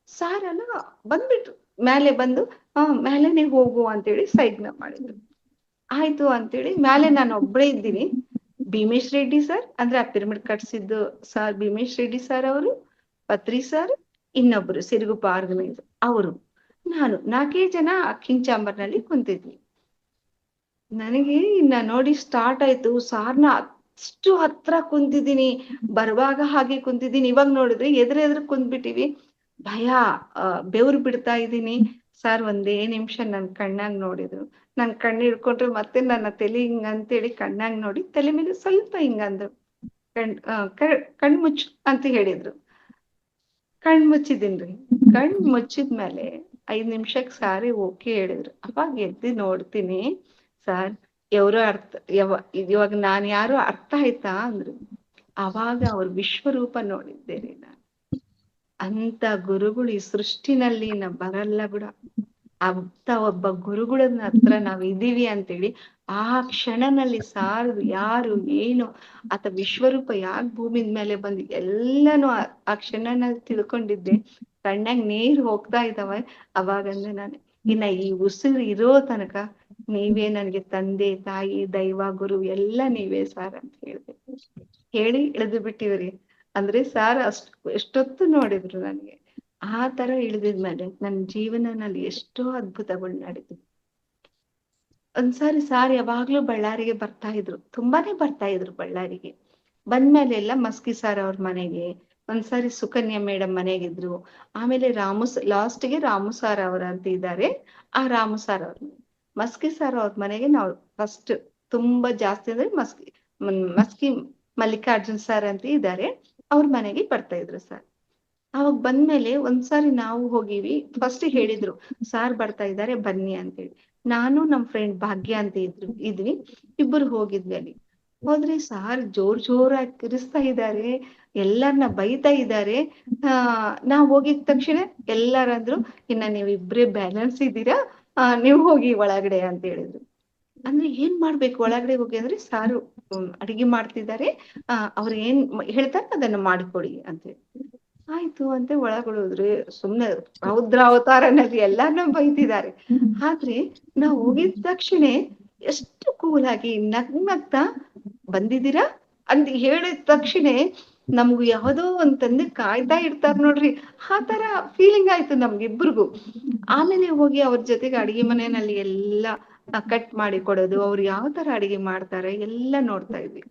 ಸಾರ್ ಎಲ್ಲ ಬಂದ್ಬಿಟ್ರು, ಮೇಲೆ ಬಂದು ಮೇಲೆನೆ ಹೋಗು ಅಂತೇಳಿ ಸೈಗ್ನ ಮಾಡಿದ್ರು. ಆಯ್ತು ಅಂತೇಳಿ ಮೇಲೆ ನಾನು ಒಬ್ಬಳೇ ಇದ್ದೀನಿ. ಭೀಮೇಶ್ ರೆಡ್ಡಿ ಸರ್ ಅಂದ್ರೆ ಆ ಪಿರಮಿಡ್ ಕಟ್ಸಿದ್ದು ಸರ್ ಭೀಮೇಶ್ ರೆಡ್ಡಿ ಸರ್ ಅವರು, ಪತ್ರಿ ಸರ್, ಇನ್ನೊಬ್ರು ಸಿರುಗುಪ್ಪ ಆರ್ಗನೈಸರ್ ಅವರು, ನಾನು 4 ಜನ ಕಿಂಗ್ ಚಾಂಬರ್ ನಲ್ಲಿ ಕುಂತಿದ್ವಿ. ನನಗೆ ಇನ್ನ ನೋಡಿ ಸ್ಟಾರ್ಟ್ ಆಯ್ತು. ಸಾರ್ನ ಅಷ್ಟು ಹತ್ರ ಕುಂತಿದ್ದೀನಿ, ಬರುವಾಗ ಹಾಗೆ ಕುಂತಿದ್ದೀನಿ, ಇವಾಗ ನೋಡಿದ್ರೆ ಎದುರು ಕುಂತ್ಬಿಟ್ಟಿವಿ. ಭಯ, ಬೆವ್ರು ಬಿಡ್ತಾ ಇದ್ದೀನಿ. ಸಾರ್ ಒಂದೇ ನಿಮಿಷ ನನ್ ಕಣ್ಣಾಗ್ ನೋಡಿದ್ರು. ನನ್ ಕಣ್ಣು ಹಿಡ್ಕೊಂಡ್ರು, ಮತ್ತೆ ನನ್ನ ತಲೆ ಹಿಂಗ್ ಅಂತೇಳಿ ಕಣ್ಣಾಗ್ ನೋಡಿ ತಲೆ ಮೇಲೆ ಸ್ವಲ್ಪ ಹಿಂಗಂದ್ರು. ಕಣ್ ಮುಚ್ಚು ಅಂತ ಹೇಳಿದ್ರು. ಕಣ್ ಮುಚ್ಚಿದೀನ್ರಿ. ಕಣ್ ಮುಚ್ಚಿದ್ಮೇಲೆ 5 ನಿಮಿಷಕ್ಕೆ ಸಾರಿ ಓಕೆ ಹೇಳಿದ್ರು. ಅವಾಗ ಎದ್ದು ನೋಡ್ತೀನಿ, ಸರ್ ఎవరో ಅರ್ಥ ಇವಾಗ ನಾನ್ ಯಾರೋ ಅರ್ಥ ಆಯ್ತಾ ಅಂದ್ರು. ಅವಾಗ ಅವ್ರ ವಿಶ್ವರೂಪ ನೋಡಿದ್ದೆ ರೀ ನಾನು. ಅಂತ ಗುರುಗಳು ಈ ಸೃಷ್ಟಿನಲ್ಲಿ ಬರಲ್ಲ ಬಿಡ. ಅಂತ ಒಬ್ಬ ಗುರುಗಳನ್ನ ಹತ್ರ ನಾವ್ ಇದೀವಿ ಅಂತೇಳಿ ಆ ಕ್ಷಣನಲ್ಲಿ ಸಾರು ಯಾರು ಏನು ಆತ ವಿಶ್ವರೂಪ ಯಾಕೆ ಭೂಮಿ ಮೇಲೆ ಬಂದ್ ಎಲ್ಲಾನು ಆ ಕ್ಷಣನಲ್ಲಿ ತಿಳ್ಕೊಂಡಿದ್ದೆ. ಕಣ್ಣಾಗ ನೀರ್ ಹೋಗ್ತಾ ಇದ್ದಾವೆ. ಅವಾಗಂದ್ರೆ ನಾನು ಇನ್ನ ಈ ಉಸಿರು ಇರೋ ತನಕ ನೀವೇ ನನ್ಗೆ ತಂದೆ ತಾಯಿ ದೈವ ಗುರು ಎಲ್ಲ ನೀವೇ ಸಾರ್ ಅಂತ ಹೇಳ್ದೆ. ಹೇಳಿ ಇಳಿದು ಬಿಟ್ಟಿವ್ರಿ. ಅಂದ್ರೆ ಸಾರ್ ಎಷ್ಟೊತ್ತು ನೋಡಿದ್ರು ನನ್ಗೆ. ಆ ತರ ಇಳಿದಿದ್ಮೇಲೆ ನನ್ ಜೀವನನಲ್ಲಿ ಎಷ್ಟೋ ಅದ್ಭುತಗಳು ನಡೆದಿದೆ. ಒಂದ್ಸಾರಿ ಸಾರ್ ಯಾವಾಗ್ಲೂ ಬಳ್ಳಾರಿಗೆ ಬರ್ತಾ ಇದ್ರು, ತುಂಬಾನೇ ಬರ್ತಾ ಇದ್ರು ಬಳ್ಳಾರಿಗೆ. ಬಂದ್ಮೇಲೆ ಎಲ್ಲ ಮಸ್ಕಿ ಸಾರ್ ಅವ್ರ ಮನೆಗೆ, ಒಂದ್ಸಾರಿ ಸುಕನ್ಯಾ ಮೇಡಮ್ ಮನೆಗಿದ್ರು. ಆಮೇಲೆ ಲಾಸ್ಟ್ಗೆ ರಾಮು ಸಾರ್ ಅವ್ರ ಅಂತ ಇದ್ದಾರೆ, ಆ ರಾಮು ಸಾರ್ ಅವ್ರ ಮಸ್ಕಿ ಸಾರ್ ಅವ್ರ ಮನೆಗೆ ನಾವು ಫಸ್ಟ್ ತುಂಬಾ ಜಾಸ್ತಿ ಅಂದ್ರೆ ಮಸ್ಕಿ ಮಲ್ಲಿಕಾರ್ಜುನ್ ಸರ್ ಅಂತ ಇದ್ದಾರೆ, ಅವ್ರ ಮನೆಗೆ ಬರ್ತಾ ಇದ್ರು ಸರ್. ಅವಾಗ ಬಂದ್ಮೇಲೆ ಒಂದ್ಸಾರಿ ನಾವು ಹೋಗಿವಿ. ಫಸ್ಟ್ ಹೇಳಿದ್ರು ಸಾರ್ ಬರ್ತಾ ಇದ್ದಾರೆ ಬನ್ನಿ ಅಂತೇಳಿ. ನಾನು ನಮ್ ಫ್ರೆಂಡ್ ಭಾಗ್ಯ ಅಂತ ಇದ್ವಿ, ಇಬ್ಬರು ಹೋಗಿದ್ವಿ ಅಲ್ಲಿ. ಹೋದ್ರೆ ಸಾರ್ ಜೋರಾಗಿ ಕಿರಿಸ್ತಾ ಇದ್ದಾರೆ, ಎಲ್ಲಾರನ್ನ ಬೈತಾ ಇದ್ದಾರೆ. ನಾವ್ ಹೋಗಿದ ತಕ್ಷಣ ಎಲ್ಲಾರಂದ್ರು ಇನ್ನ ನೀವ್ ಇಬ್ರೇ ಬ್ಯಾಲೆನ್ಸ್ ಇದ್ದೀರಾ, ನೀವ್ ಹೋಗಿ ಒಳಗಡೆ ಅಂತ ಹೇಳಿದ್ರು. ಅಂದ್ರೆ ಏನ್ ಮಾಡ್ಬೇಕು ಒಳಗಡೆ ಹೋಗಿ ಅಂದ್ರೆ ಸಾರು ಅಡಿಗೆ ಮಾಡ್ತಿದ್ದಾರೆ, ಅವ್ರು ಏನ್ ಹೇಳ್ತಾರೆ ಅದನ್ನ ಮಾಡಿಕೊಡಿ ಅಂತ ಹೇಳಿ. ಆಯ್ತು ಅಂತ ಒಳಗೊಳೋದ್ರೆ ಸುಮ್ನೆ ರೌದ್ರ ಅವತಾರನಲ್ಲಿ ಎಲ್ಲಾರ್ನ ಬೈತಿದ್ದಾರೆ. ಆದ್ರೆ ನಾವ್ ಹೋಗಿದ ತಕ್ಷಣ ಎಷ್ಟು ಕೂಲಾಗಿ ನಗ್ನಗ್ತಾ ಬಂದಿದ್ದೀರಾ ಅಂತ ಹೇಳಿದ ತಕ್ಷಣ ನಮ್ಗೂ ಯಾವ್ದೋ ಒಂದ್ ತಂದೆ ಕಾಯ್ತಾ ಇರ್ತಾರ ನೋಡ್ರಿ, ಆ ತರ ಫೀಲಿಂಗ್ ಆಯ್ತು ನಮ್ಗಿಬ್ರಿಗೂ. ಆಮೇಲೆ ಹೋಗಿ ಅವ್ರ ಜೊತೆಗೆ ಅಡಿಗೆ ಮನೆಯಲ್ಲಿ ಎಲ್ಲಾ ಕಟ್ ಮಾಡಿ ಕೊಡೋದು, ಅವ್ರು ಯಾವ ತರ ಅಡಿಗೆ ಮಾಡ್ತಾರೆ ಎಲ್ಲ ನೋಡ್ತಾ ಇದ್ವಿ.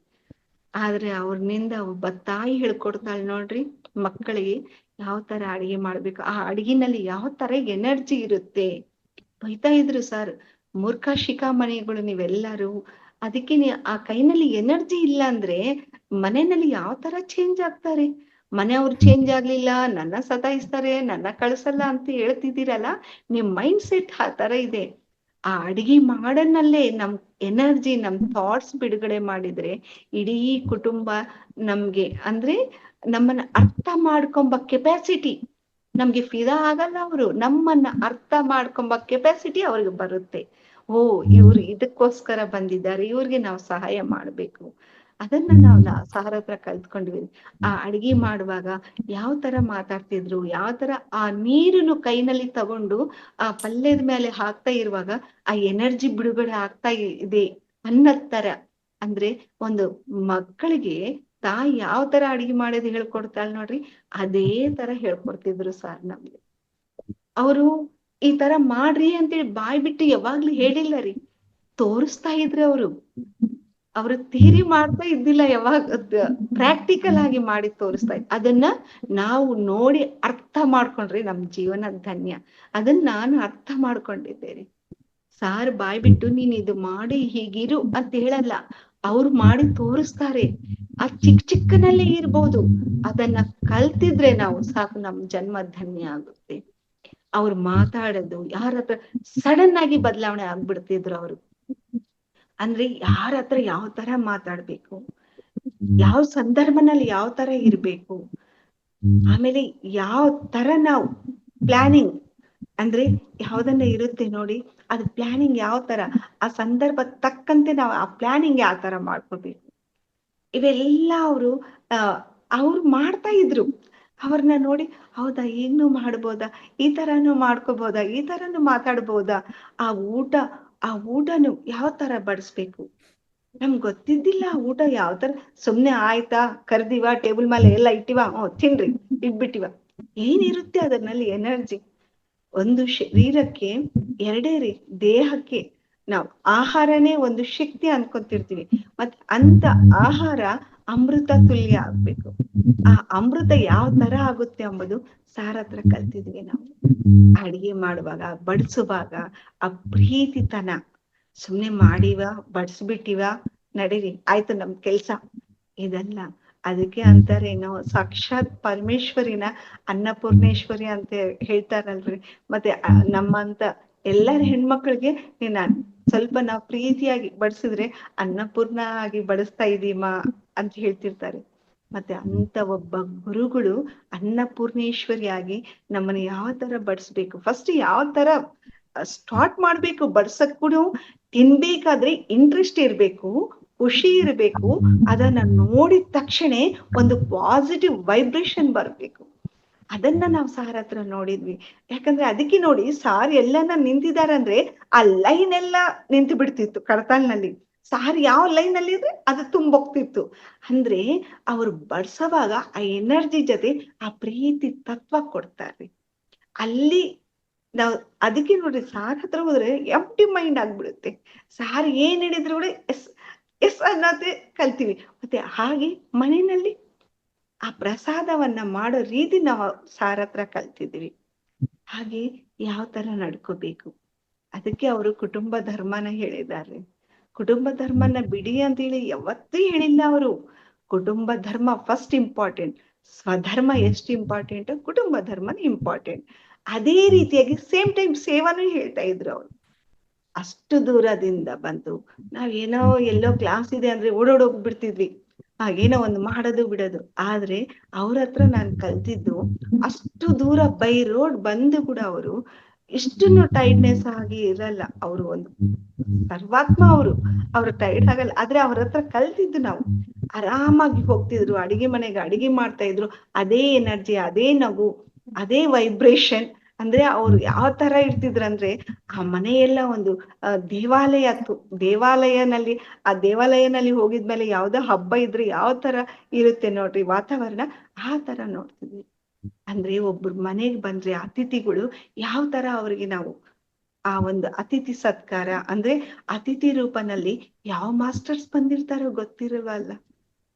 ಆದ್ರೆ ಅವ್ರನಿಂದ ಒಬ್ಬ ತಾಯಿ ಹೇಳ್ಕೊಡ್ತಾಳೆ ನೋಡ್ರಿ ಮಕ್ಕಳಿಗೆ ಯಾವ ತರ ಅಡಿಗೆ ಮಾಡ್ಬೇಕು, ಆ ಅಡಿಗೆನಲ್ಲಿ ಯಾವ ತರ ಎನರ್ಜಿ ಇರುತ್ತೆ. ಬೈತಾ ಇದ್ರು ಸರ್, ಮೂರ್ಖ ಶಿಖಾಮಣಿಗಳು ನೀವೆಲ್ಲರೂ, ಅದಕ್ಕೆ ಆ ಕೈನಲ್ಲಿ ಎನರ್ಜಿ ಇಲ್ಲ ಅಂದ್ರೆ ಮನೆಯಲ್ಲಿ ಯಾವ ತರ ಚೇಂಜ್ ಆಗ್ತಾರೆ. ಮನೆಯವ್ರು ಚೇಂಜ್ ಆಗ್ಲಿಲ್ಲ, ನನ್ನ ಸತಾಯಿಸ್ತಾರೆ, ನನ್ನ ಕಳ್ಸಲ್ಲ ಅಂತ ಹೇಳ್ತಿದ್ದೀರಲ್ಲ, ನಿಮ್ ಮೈಂಡ್ ಸೆಟ್ ಆ ತರ ಇದೆ. ಆ ಅಡಿಗೆ ಮಾಡನಲ್ಲೇ ನಮ್ ಎನರ್ಜಿ ನಮ್ ಥಾಟ್ಸ್ ಬಿಡುಗಡೆ ಮಾಡಿದ್ರೆ ಇಡೀ ಕುಟುಂಬ ನಮ್ಗೆ ಅಂದ್ರೆ ನಮ್ಮನ್ನ ಅರ್ಥ ಮಾಡ್ಕೊಂಬ ಕೆಪಾಸಿಟಿ ನಮ್ಗೆ ಫಿದಾ ಆಗಲ್ಲ. ಅವರು ನಮ್ಮನ್ನ ಅರ್ಥ ಮಾಡ್ಕೊಂಬ ಕೆಪಾಸಿಟಿ ಅವ್ರಿಗೆ ಬರುತ್ತೆ. ಓ ಇವ್ರು ಇದಕ್ಕೋಸ್ಕರ ಬಂದಿದ್ದಾರೆ, ಇವ್ರಿಗೆ ನಾವು ಸಹಾಯ ಮಾಡ್ಬೇಕು. ಅದನ್ನ ನಾವು ಸಾರ್ ಹತ್ರ ಕಲ್ತ್ಕೊಂಡ್ವಿ. ಆ ಅಡಿಗೆ ಮಾಡುವಾಗ ಯಾವ ತರ ಮಾತಾಡ್ತಿದ್ರು, ಯಾವ ತರ ಆ ನೀರನ್ನು ಕೈನಲ್ಲಿ ತಗೊಂಡು ಆ ಪಲ್ಯದ ಮೇಲೆ ಹಾಕ್ತಾ ಇರುವಾಗ ಆ ಎನರ್ಜಿ ಬಿಡುಗಡೆ ಆಗ್ತಾ ಇದೆ ಅನ್ನದ್ ತರ. ಅಂದ್ರೆ ಒಂದು ಮಕ್ಕಳಿಗೆ ತಾಯಿ ಯಾವ ತರ ಅಡಿಗೆ ಮಾಡೋದು ಹೇಳ್ಕೊಡ್ತಾಳ ನೋಡ್ರಿ, ಅದೇ ತರ ಹೇಳ್ಕೊಡ್ತಿದ್ರು ಸಾರ್ ನಮ್ಗೆ. ಅವರು ಈ ತರ ಮಾಡ್ರಿ ಅಂತೇಳಿ ಬಾಯ್ ಬಿಟ್ಟು ಯಾವಾಗ್ಲೂ ಹೇಳಿಲ್ಲ ರೀ, ತೋರಿಸ್ತಾ ಇದ್ರು. ಅವರು ಥಿಯರಿ ಮಾಡ್ತಾ ಇದ್ದಿಲ್ಲ, ಯಾವಾಗ ಪ್ರಾಕ್ಟಿಕಲ್ ಆಗಿ ಮಾಡಿ ತೋರಿಸ್ತಾ ಇದ್ರು. ಅದನ್ನ ನಾವು ನೋಡಿ ಅರ್ಥ ಮಾಡ್ಕೊಂಡ್ರಿ ನಮ್ ಜೀವನ ಧನ್ಯ. ಅದನ್ನ ನಾನು ಅರ್ಥ ಮಾಡ್ಕೊಂಡಿದ್ದೇನೆ. ಸಾರ್ ಬಾಯ್ ಬಿಟ್ಟು ನೀನ್ ಇದು ಮಾಡಿ ಹೀಗಿರು ಅಂತ ಹೇಳಲ್ಲ, ಅವ್ರು ಮಾಡಿ ತೋರಿಸ್ತಾರೆ. ಆ ಚಿಕ್ಕನಲ್ಲೇ ಇರ್ಬೋದು, ಅದನ್ನ ಕಲ್ತಿದ್ರೆ ನಾವು ಸಾಕು, ನಮ್ ಜನ್ಮ ಧನ್ಯ ಆಗುತ್ತೆ. ಅವ್ರು ಮಾತಾಡೋದು ಯಾರ ಹತ್ರ ಸಡನ್ ಆಗಿ ಬದಲಾವಣೆ ಆಗ್ಬಿಡ್ತಿದ್ರು ಅವರು. ಅಂದ್ರೆ ಯಾರ ಹತ್ರ ಯಾವ ತರ ಮಾತಾಡ್ಬೇಕು, ಯಾವ ಸಂದರ್ಭನಲ್ಲಿ ಯಾವ ತರ ಇರ್ಬೇಕು, ಆಮೇಲೆ ಯಾವ ತರ ನಾವು ಪ್ಲಾನಿಂಗ್ ಅಂದ್ರೆ ಯಾವ್ದನ್ನ ಇರುತ್ತೆ ನೋಡಿ, ಅದು ಪ್ಲಾನಿಂಗ್ ಯಾವ ತರ ಆ ಸಂದರ್ಭ ತಕ್ಕಂತೆ ನಾವು ಆ ಪ್ಲಾನಿಂಗ್ ಯಾವ ತರ ಮಾಡ್ಕೋಬೇಕು, ಇವೆಲ್ಲ ಅವ್ರು ಮಾಡ್ತಾ ಇದ್ರು. ಅವ್ರನ್ನ ನೋಡಿ ಹೌದಾ ಈಗ್ನೂ ಮಾಡ್ಬೋದಾ, ಈ ತರಾನು ಮಾಡ್ಕೋಬೋದಾ, ಈ ತರಾನು ಮಾತಾಡ್ಬೋದಾ, ಆ ಊಟನು ಯಾವ ತರ ಬಡಿಸ್ಬೇಕು ನಮ್ಗ್ ಗೊತ್ತಿದ್ದಿಲ್ಲ. ಊಟ ಯಾವ ತರ ಸುಮ್ನೆ ಆಯ್ತಾ ಕರ್ದಿವ ಟೇಬಲ್ ಮೇಲೆ ಎಲ್ಲ ಇಟ್ಟಿವ, ತಿನ್ರಿ ಇಟ್ಬಿಟ್ಟಿವ, ಏನಿರುತ್ತೆ ಅದರಲ್ಲಿ ಎನರ್ಜಿ. ಒಂದು ಶರೀರಕ್ಕೆ ಎರಡೇ ರೀ, ದೇಹಕ್ಕೆ ನಾವು ಆಹಾರನೇ ಒಂದು ಶಕ್ತಿ ಅನ್ಕೊತಿರ್ತೀವಿ, ಮತ್ ಅಂತ ಆಹಾರ ಅಮೃತ ತುಲ್ಯ ಆಗ್ಬೇಕು. ಆ ಅಮೃತ ಯಾವ ತರ ಆಗುತ್ತೆ ಎಂಬುದು ಸಾರ್ ಹತ್ರ ಕಲ್ತಿದ್ವಿ ನಾವು. ಅಡಿಗೆ ಮಾಡುವಾಗ ಬಡಿಸುವಾಗ ಆ ಪ್ರೀತಿತನ, ಸುಮ್ನೆ ಮಾಡಿವ ಬಡಿಸ್ಬಿಟ್ಟಿವ ನಡೀರಿ ಆಯ್ತು ನಮ್ ಕೆಲ್ಸ, ಇದಲ್ಲ. ಅದಕ್ಕೆ ಅಂತಾರೆ ನಾವು ಸಾಕ್ಷಾತ್ ಪರಮೇಶ್ವರಿನ ಅನ್ನಪೂರ್ಣೇಶ್ವರಿ ಅಂತ ಹೇಳ್ತಾರಲ್ರಿ. ಮತ್ತೆ ನಮ್ಮಂತ ಎಲ್ಲರ ಹೆಣ್ಮಕ್ಳಿಗೆ ನೀನ್ ಸ್ವಲ್ಪ ನಾವು ಪ್ರೀತಿಯಾಗಿ ಬಡಿಸಿದ್ರೆ ಅನ್ನಪೂರ್ಣ ಆಗಿ ಬಡಿಸ್ತಾ ಇದೀಮಾ ಅಂತ ಹೇಳ್ತಿರ್ತಾರೆ. ಮತ್ತೆ ಅಂತ ಒಬ್ಬ ಗುರುಗಳು ಅನ್ನಪೂರ್ಣೇಶ್ವರಿಯಾಗಿ ನಮ್ಮನ್ನ ಯಾವ ತರ ಬಡಿಸ್ಬೇಕು, ಫಸ್ಟ್ ಯಾವ ತರ ಸ್ಟಾರ್ಟ್ ಮಾಡ್ಬೇಕು ಬಡ್ಸಕ್ ಕೂಡ, ತಿನ್ಬೇಕಾದ್ರೆ ಇಂಟ್ರೆಸ್ಟ್ ಇರ್ಬೇಕು, ಖುಷಿ ಇರ್ಬೇಕು, ಅದನ್ನ ನೋಡಿದ ತಕ್ಷಣ ಒಂದು ಪಾಸಿಟಿವ್ ವೈಬ್ರೇಷನ್ ಬರ್ಬೇಕು. ಅದನ್ನ ನಾವು ಸಾರ್ ಹತ್ರ ನೋಡಿದ್ವಿ. ಯಾಕಂದ್ರೆ ಅದಕ್ಕೆ ನೋಡಿ ಸಾರ್ ಎಲ್ಲಾನ ನಿಂತಿದಾರಂದ್ರೆ ಆ ಲೈನ್ ಎಲ್ಲ ನಿಂತು ಬಿಡ್ತಿತ್ತು ಕಡತಾಳ್ನಲ್ಲಿ. ಸಾರ್ ಯಾವ ಲೈನ್ ಅಲ್ಲಿ ಇದ್ರೆ ಅದು ತುಂಬೋಗ್ತಿತ್ತು. ಅಂದ್ರೆ ಅವ್ರು ಬಡ್ಸವಾಗ ಆ ಎನರ್ಜಿ ಜೊತೆ ಆ ಪ್ರೀತಿ ತತ್ವ ಕೊಡ್ತಾರ್ರಿ. ಅಲ್ಲಿ ನಾವ್ ಅದಕ್ಕೆ ನೋಡ್ರಿ ಸಾರ್ ಹತ್ರ ಹೋದ್ರೆ ಎಂಪ್ಟಿ ಮೈಂಡ್ ಆಗ್ಬಿಡುತ್ತೆ. ಸಾರ್ ಏನ್ ಹೇಳಿದ್ರು ಕೂಡ ಎಸ್ ಎಸ್ ಅನ್ನೋದೇ ಕಲ್ತೀವಿ. ಮತ್ತೆ ಹಾಗೆ ಮನೆಯಲ್ಲಿ ಆ ಪ್ರಸಾದವನ್ನ ಮಾಡೋ ರೀತಿ ನಾವು ಸಾರ್ ಹತ್ರ ಕಲ್ತಿದ್ವಿ. ಹಾಗೆ ಯಾವ ತರ ನಡ್ಕೋಬೇಕು, ಅದಕ್ಕೆ ಅವರು ಕುಟುಂಬ ಧರ್ಮನ ಹೇಳಿದ್ದಾರೆ. ಕುಟುಂಬ ಧರ್ಮನ ಬಿಡಿ ಅಂತ ಹೇಳಿ ಯಾವತ್ತೂ ಹೇಳಿಲ್ಲ ಅವರು. ಕುಟುಂಬ ಧರ್ಮ ಫಸ್ಟ್ ಇಂಪಾರ್ಟೆಂಟ್, ಸ್ವಧರ್ಮ ಎಷ್ಟು ಇಂಪಾರ್ಟೆಂಟ್, ಕುಟುಂಬ ಧರ್ಮನ ಇಂಪಾರ್ಟೆಂಟ್. ಅದೇ ರೀತಿಯಾಗಿ ಸೇಮ್ ಟೈಮ್ ಸೇವಾನು ಹೇಳ್ತಾ ಇದ್ರು ಅವ್ರು. ಅಷ್ಟು ದೂರದಿಂದ ಬಂದು ನಾವೇನೋ ಎಲ್ಲೋ ಕ್ಲಾಸ್ ಇದೆ ಅಂದ್ರೆ ಓಡೋಡೋಗ್ಬಿಡ್ತಿದ್ವಿ, ಹಾಗೇನೋ ಒಂದು ಮಾಡೋದು ಬಿಡೋದು. ಆದ್ರೆ ಅವ್ರ ಹತ್ರ ನಾನ್ ಕಲ್ತಿದ್ದು ಅಷ್ಟು ದೂರ ಬೈ ರೋಡ್ ಬಂದು ಕೂಡ ಅವರು ಇಷ್ಟನ್ನು ಟೈರ್ಡ್ನೆಸ್ ಆಗಿ ಇರಲ್ಲ. ಅವರು ಒಂದು ಸರ್ವಾತ್ಮ, ಅವ್ರು ಟೈರ್ಡ್ ಆಗಲ್ಲ. ಆದ್ರೆ ಅವ್ರ ಹತ್ರ ಕಲ್ತಿದ್ದು ನಾವು ಆರಾಮಾಗಿ ಹೋಗ್ತಿದ್ರು, ಅಡಿಗೆ ಮನೆಗೆ ಅಡಿಗೆ ಮಾಡ್ತಾ ಇದ್ರು, ಅದೇ ಎನರ್ಜಿ, ಅದೇ ನಗು, ಅದೇ ವೈಬ್ರೇಷನ್. ಅಂದ್ರೆ ಅವ್ರು ಯಾವ ತರ ಇರ್ತಿದ್ರಂದ್ರೆ ಆ ಮನೆಯೆಲ್ಲ ಒಂದು ದೇವಾಲಯ ದೇವಾಲಯನಲ್ಲಿ, ಆ ದೇವಾಲಯನಲ್ಲಿ ಹೋಗಿದ್ಮೇಲೆ ಯಾವ್ದೋ ಹಬ್ಬ ಇದ್ರೆ ಯಾವ ತರ ಇರುತ್ತೆ ನೋಡ್ರಿ ವಾತಾವರಣ, ಆ ತರ ನೋಡ್ತಿದ್ವಿ. ಅಂದ್ರೆ ಒಬ್ರು ಮನೆಗ್ ಬಂದ್ರೆ ಅತಿಥಿಗಳು ಯಾವ ತರ ಅವ್ರಿಗೆ ನಾವು ಆ ಒಂದು ಅತಿಥಿ ಸತ್ಕಾರ, ಅಂದ್ರೆ ಅತಿಥಿ ರೂಪನಲ್ಲಿ ಯಾವ ಮಾಸ್ಟರ್ಸ್ ಬಂದಿರ್ತಾರೋ ಗೊತ್ತಿರಲ್ಲ.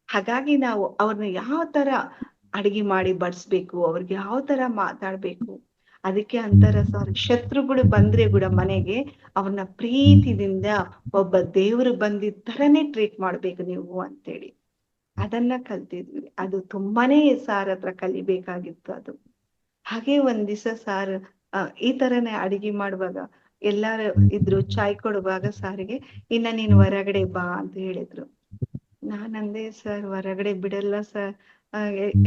ಹಾಗಾಗಿ ನಾವು ಅವ್ರನ್ನ ಯಾವ ತರ ಅಡಿಗೆ ಮಾಡಿ ಬಡಿಸ್ಬೇಕು, ಅವ್ರಿಗೆ ಯಾವ ತರ ಮಾತಾಡ್ಬೇಕು. ಅದಕ್ಕೆ ಅಂತಾರ ಸರ್, ಶತ್ರುಗಳು ಬಂದ್ರೆ ಕೂಡ ಮನೆಗೆ ಅವ್ರನ್ನ ಪ್ರೀತಿದಿಂದ ಒಬ್ಬ ದೇವ್ರು ಬಂದಿದ್ ತರನೇ ಟ್ರೀಟ್ ಮಾಡ್ಬೇಕು ನೀವು ಅಂತೇಳಿ ಅದನ್ನ ಕಲ್ತಿದ್ವಿ. ಅದು ತುಂಬಾನೇ ಸಾರ್ ಹತ್ರ ಕಲಿಬೇಕಾಗಿತ್ತು ಅದು. ಹಾಗೆ ಒಂದ್ ದಿವಸ ಸಾರ್ ಈ ತರನೇ ಅಡಿಗೆ ಮಾಡುವಾಗ ಎಲ್ಲಾರು ಇದ್ರು, ಚಾಯ್ ಕೊಡುವಾಗ ಸಾರಿಗೆ ಇನ್ನ ನೀನ್ ಹೊರಗಡೆ ಬಾ ಅಂತ ಹೇಳಿದ್ರು. ನಾನಂದೆ ಸರ್ ಹೊರಗಡೆ ಬಿಡಲ್ಲ ಸರ್,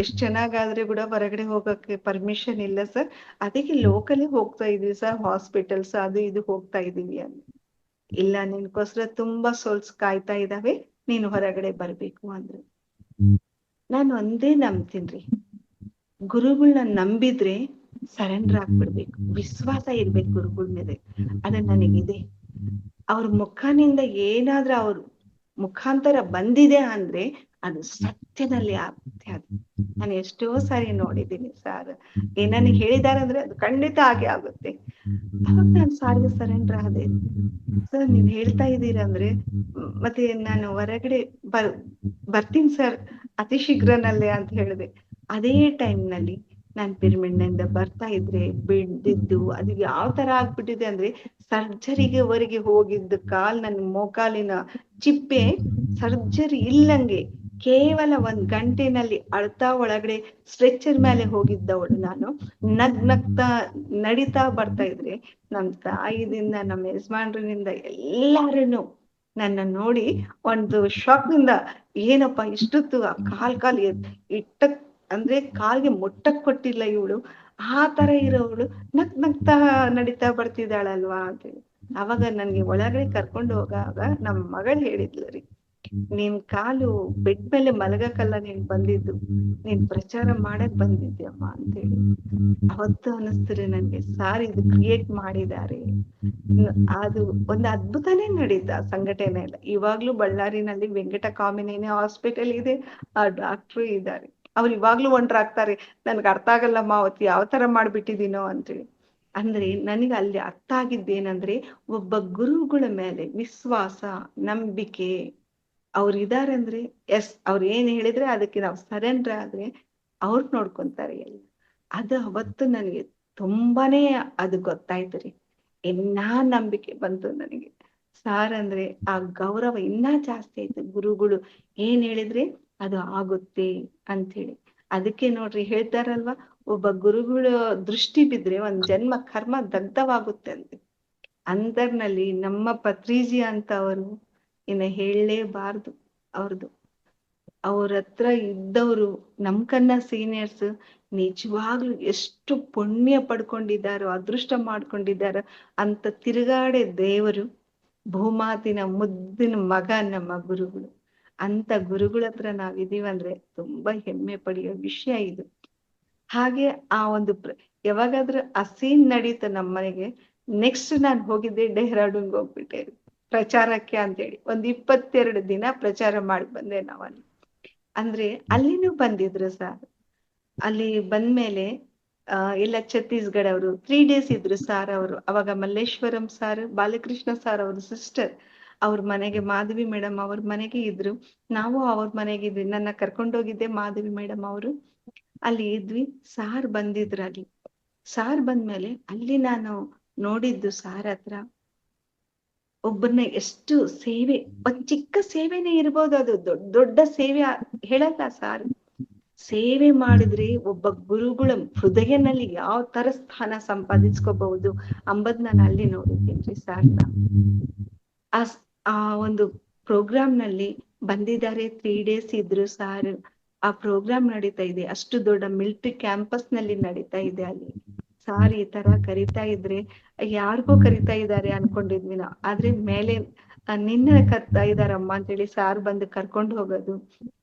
ಎಷ್ಟ್ ಚೆನ್ನಾಗಾದ್ರೆ ಕೂಡ ಹೊರಗಡೆ ಹೋಗಕ್ಕೆ ಪರ್ಮಿಷನ್ ಇಲ್ಲ ಸರ್, ಅದಕ್ಕೆ ಲೋಕಲಿ ಹೋಗ್ತಾ ಇದೀವಿ ಸರ್, ಹಾಸ್ಪಿಟಲ್ಸ್ ಅದು ಇದು ಹೋಗ್ತಾ ಇದೀವಿ ಅಂದೆ. ಇಲ್ಲ, ನಿನ್ಕೋಸ್ಕರ ತುಂಬಾ ಸೋಲ್ಸ್ ಕಾಯ್ತಾ ಇದಾವೆ, ನೀನು ಹೊರಗಡೆ ಬರ್ಬೇಕು ಅಂದ್ರು. ನಾನು ಒಂದೇ ನಂಬ್ತೀನ್ರಿ, ಗುರುಗಳನ್ನ ನಂಬಿದ್ರೆ ಸರೆಂಡರ್ ಆಗ್ಬಿಡ್ಬೇಕು, ವಿಶ್ವಾಸ ಇರ್ಬೇಕು ಗುರುಗಳ ಮೇಲೆ. ಅದ ನನಗಿದೆ. ಅವ್ರ ಮುಖನಿಂದ ಏನಾದ್ರೂ ಅವ್ರ ಮುಖಾಂತರ ಬಂದಿದೆ ಅಂದ್ರೆ ಅದು ಸತ್ಯದಲ್ಲಿ ಆಗುತ್ತೆ. ಅದು ನಾನು ಎಷ್ಟೋ ಸಾರಿ ನೋಡಿದ್ದೀನಿ. ಸಾರ್ ಏನನ್ನ ಹೇಳಿದಾರೆ ಅಂದ್ರೆ ಅದು ಖಂಡಿತ ಹಾಗೆ ಆಗುತ್ತೆ. ಅವಾಗ ನಾನು ಸಾರ್ಗೆ ಸರೆಂಡರ್ ಆದೆ. ಸರ್ ನೀವ್ ಹೇಳ್ತಾ ಇದ್ದೀರಂದ್ರೆ ಮತ್ತೆ ನಾನು ಹೊರಗಡೆ ಬರ್ತೀನಿ ಸರ್ ಅತಿ ಶೀಘ್ರನಲ್ಲೇ ಅಂತ ಹೇಳಿದೆ. ಅದೇ ಟೈಮ್ ನಲ್ಲಿ ನಾನ್ ಪಿರಮಿಡ್ನಿಂದ ಬರ್ತಾ ಇದ್ರೆ ಬಿದ್ದಿದ್ದು ಅದು ಯಾವ ತರ ಆಗ್ಬಿಟ್ಟಿದೆ ಅಂದ್ರೆ, ಸರ್ಜರಿಗೆ ವರೆಗೆ ಹೋಗಿದ್ದು ನನ್ ಮೋಕಾಲಿನ ಚಿಪ್ಪೆ ಸರ್ಜರಿ ಇಲ್ಲಂಗೆ ಕೇವಲ 1 ಗಂಟೆನಲ್ಲಿ ಅಳ್ತಾ ಒಳಗಡೆ ಸ್ಟ್ರೆಚರ್ ಮೇಲೆ ಹೋಗಿದ್ದವಳು ನಾನು ನಗ್ತಾ ನಡೀತಾ ಬರ್ತಾ ಇದ್ರೆ ನಮ್ ತಾಯಿದಿಂದ, ನಮ್ಮ ಯಜಮಾನ್ರಿಂದ ಎಲ್ಲಾರನು ನನ್ನ ನೋಡಿ ಒಂದು ಶಾಕ್ ನಿಂದ, ಏನಪ್ಪಾ ಇಷ್ಟೊತ್ತು ಆ ಕಾಲ್ ಇಟ್ಟಕ್ ಅಂದ್ರೆ ಕಾಲ್ಗೆ ಮುಟ್ಟಕ್ ಕೊಟ್ಟಿಲ್ಲ ಇವಳು, ಆ ತರ ಇರೋವಳು ನಗ್ತಾ ನಡೀತಾ ಬರ್ತಿದ್ದಾಳಲ್ವಾ ಅಂತೇಳಿ. ಅವಾಗ ನನ್ಗೆ ಒಳಗಡೆ ಕರ್ಕೊಂಡು ಹೋಗಾಗ ನಮ್ ಮಗಳು ಹೇಳಿದ್ಲು ರೀ, ನೀನ್ ಕಾಲು ಬೆಡ್ ಮೇಲೆ ಮಲಗಕ್ಕಲ್ಲ ನೀನ್ ಬಂದಿದ್ದು, ನೀನ್ ಪ್ರಚಾರ ಮಾಡಕ್ ಬಂದಿದ್ಯಮ್ಮ ಅಂತೇಳಿ. ಅವತ್ತು ಅನಿಸ್ತಾರೆ ನನ್ಗೆ, ಸಾರ್ ಇದು ಕ್ರಿಯೇಟ್ ಮಾಡಿದ್ದಾರೆ. ಅದು ಒಂದು ಅದ್ಭುತನೇ ನಡೀತಾ ಸಂಘಟನೆ ಎಲ್ಲ. ಇವಾಗ್ಲೂ ಬಳ್ಳಾರಿನಲ್ಲಿ ವೆಂಕಟ ಕಾಮಿನೇನಿ ಹಾಸ್ಪಿಟಲ್ ಇದೆ, ಆ ಡಾಕ್ಟ್ರು ಇದ್ದಾರೆ. ಅವ್ರು ಇವಾಗ್ಲೂ ಒಂಟ್ರಾಗ್ತಾರೆ, ನನ್ಗೆ ಅರ್ಥ ಆಗಲ್ಲಮ್ಮ ಅವತ್ತು ಯಾವ ತರ ಮಾಡ್ಬಿಟ್ಟಿದೀನೋ ಅಂತೇಳಿ. ಅಂದ್ರೆ ನನಗೆ ಅಲ್ಲಿ ಅರ್ಥ ಆಗಿದ್ದೇನಂದ್ರೆ, ಒಬ್ಬ ಗುರುಗಳ ಮೇಲೆ ವಿಶ್ವಾಸ, ನಂಬಿಕೆ, ಅವ್ರು ಇದಾರೆ ಅಂದ್ರೆ ಎಸ್ ಅವ್ರು ಏನ್ ಹೇಳಿದ್ರೆ ಅದಕ್ಕೆ ನಾವು ಸರೆಂಡರ್ ಆದ್ರೆ ಅವ್ರು ನೋಡ್ಕೊಂತಾರೆ ಎಲ್ಲ. ಅದು ಅವತ್ತು ನನಗೆ ತುಂಬಾನೇ ಅದು ಗೊತ್ತಾಯ್ತು ರೀ. ಇನ್ನಾ ನಂಬಿಕೆ ಬಂತು ನನಗೆ. ಸಾರ್ ಅಂದ್ರೆ ಆ ಗೌರವ ಇನ್ನೂ ಜಾಸ್ತಿ ಆಯ್ತು. ಗುರುಗಳು ಏನ್ ಹೇಳಿದ್ರೆ ಅದು ಆಗುತ್ತೆ ಅಂಥೇಳಿ. ಅದಕ್ಕೆ ನೋಡ್ರಿ ಹೇಳ್ತಾರಲ್ವಾ, ಒಬ್ಬ ಗುರುಗಳ ದೃಷ್ಟಿ ಬಿದ್ರೆ ಒಂದ್ ಜನ್ಮ ಕರ್ಮ ದಗ್ಧವಾಗುತ್ತೆ ಅಂತ. ಅಂತರ್ನಲ್ಲಿ ನಮ್ಮ ಪತ್ರಿಜಿ ಅಂತ ಅವರು ಇನ್ನು ಹೇಳಲೇಬಾರ್ದು. ಅವ್ರದ್ದು ಅವ್ರ ಹತ್ರ ಇದ್ದವರು ನಮ್ಕನ್ನ ಸೀನಿಯರ್ಸ್ ನಿಜವಾಗ್ಲೂ ಎಷ್ಟು ಪುಣ್ಯ ಪಡ್ಕೊಂಡಿದ್ದಾರೋ, ಅದೃಷ್ಟ ಮಾಡ್ಕೊಂಡಿದ್ದಾರೋ ಅಂತ ತಿರುಗಾಡೆ ದೇವರು, ಭೂಮಾತಿನ ಮುದ್ದಿನ ಮಗ ನಮ್ಮ ಗುರುಗಳು. ಅಂತ ಗುರುಗಳ ಹತ್ರ ನಾವಿದೀವಂದ್ರೆ ತುಂಬಾ ಹೆಮ್ಮೆ ಪಡೆಯೋ ವಿಷಯ ಇದು. ಹಾಗೆ ಆ ಒಂದು ಯಾವಾಗಾದ್ರೂ ಆ ಸೀನ್ ನಡೀತು ನಮ್ಮ ಮನೆಗೆ, ನೆಕ್ಸ್ಟ್ ನಾನು ಹೋಗಿದ್ದೆ ಡೆಹ್ರಾಡೂನ್ಗೆ ಹೋಗ್ಬಿಟ್ಟೆ ಪ್ರಚಾರಕ್ಕೆ ಅಂತೇಳಿ. 22 ದಿನ ಪ್ರಚಾರ ಮಾಡಿ ಬಂದೆ ನಾವಲ್ಲಿ. ಅಂದ್ರೆ ಅಲ್ಲಿನೂ ಬಂದಿದ್ರು ಸರ್. ಅಲ್ಲಿ ಬಂದ್ಮೇಲೆ ಎಲ್ಲ ಛತ್ತೀಸ್ಗಢ ಅವರು 3 days ಇದ್ರು ಸಾರ್ ಅವರು. ಅವಾಗ ಮಲ್ಲೇಶ್ವರಂ ಸಾರ್, ಬಾಲಕೃಷ್ಣ ಸಾರ್ ಅವ್ರ ಸಿಸ್ಟರ್ ಅವ್ರ ಮನೆಗೆ, ಮಾಧವಿ ಮೇಡಮ್ ಅವ್ರ ಮನೆಗೆ ಇದ್ರು. ನಾವು ಅವ್ರ ಮನೆಗೆ ಇದ್ವಿ. ನನ್ನ ಕರ್ಕೊಂಡೋಗಿದ್ದೆ ಮಾಧವಿ ಮೇಡಮ್ ಅವರು. ಅಲ್ಲಿ ಇದ್ವಿ. ಸಾರ್ ಬಂದಿದ್ರು ಅಲ್ಲಿ. ಸಾರ್ ಬಂದ್ಮೇಲೆ ಅಲ್ಲಿ ನಾನು ನೋಡಿದ್ದು ಸಾರ್ ಹತ್ರ ಒಬ್ಬರನ್ನ ಎಷ್ಟು ಸೇವೆ, ಒಂದ್ ಚಿಕ್ಕ ಸೇವೆನೇ ಇರ್ಬೋದು, ಅದು ದೊಡ್ಡ ದೊಡ್ಡ ಸೇವೆ ಹೇಳಲ್ಲ ಸಾರ್. ಸೇವೆ ಮಾಡಿದ್ರೆ ಒಬ್ಬ ಗುರುಗಳ ಹೃದಯನಲ್ಲಿ ಯಾವ ತರ ಸ್ಥಾನ ಸಂಪಾದಿಸ್ಕೋಬಹುದು ಅಂಬದ್ ನಾನು ಅಲ್ಲಿ ನೋಡಿದ್ದೀನಿ ಸಾರ್ನ. ಆ ಒಂದು ಪ್ರೋಗ್ರಾಮ್ ನಲ್ಲಿ ಬಂದಿದ್ದಾರೆ. 3 days ಇದ್ರು ಸಾರ್. ಆ ಪ್ರೋಗ್ರಾಮ್ ನಡೀತಾ ಇದೆ, ಅಷ್ಟು ದೊಡ್ಡ ಮಿಲಿಟರಿ ಕ್ಯಾಂಪಸ್ ನಲ್ಲಿ ನಡೀತಾ ಇದೆ ಅಲ್ಲಿ. ಸಾರ್ ಈ ತರ ಕರಿತಾ ಇದ್ರೆ ಯಾರಿಗೋ ಕರಿತಾ ಇದ್ದಾರೆ ಅನ್ಕೊಂಡಿದ್ವಿ ನಾವು. ಆದ್ರೆ ಮೇಲೆ ನಿನ್ನ ಕರ್ತಾ ಇದಾರಮ್ಮ ಅಂತೇಳಿ ಸಾರ್ ಬಂದು ಕರ್ಕೊಂಡು ಹೋಗೋದು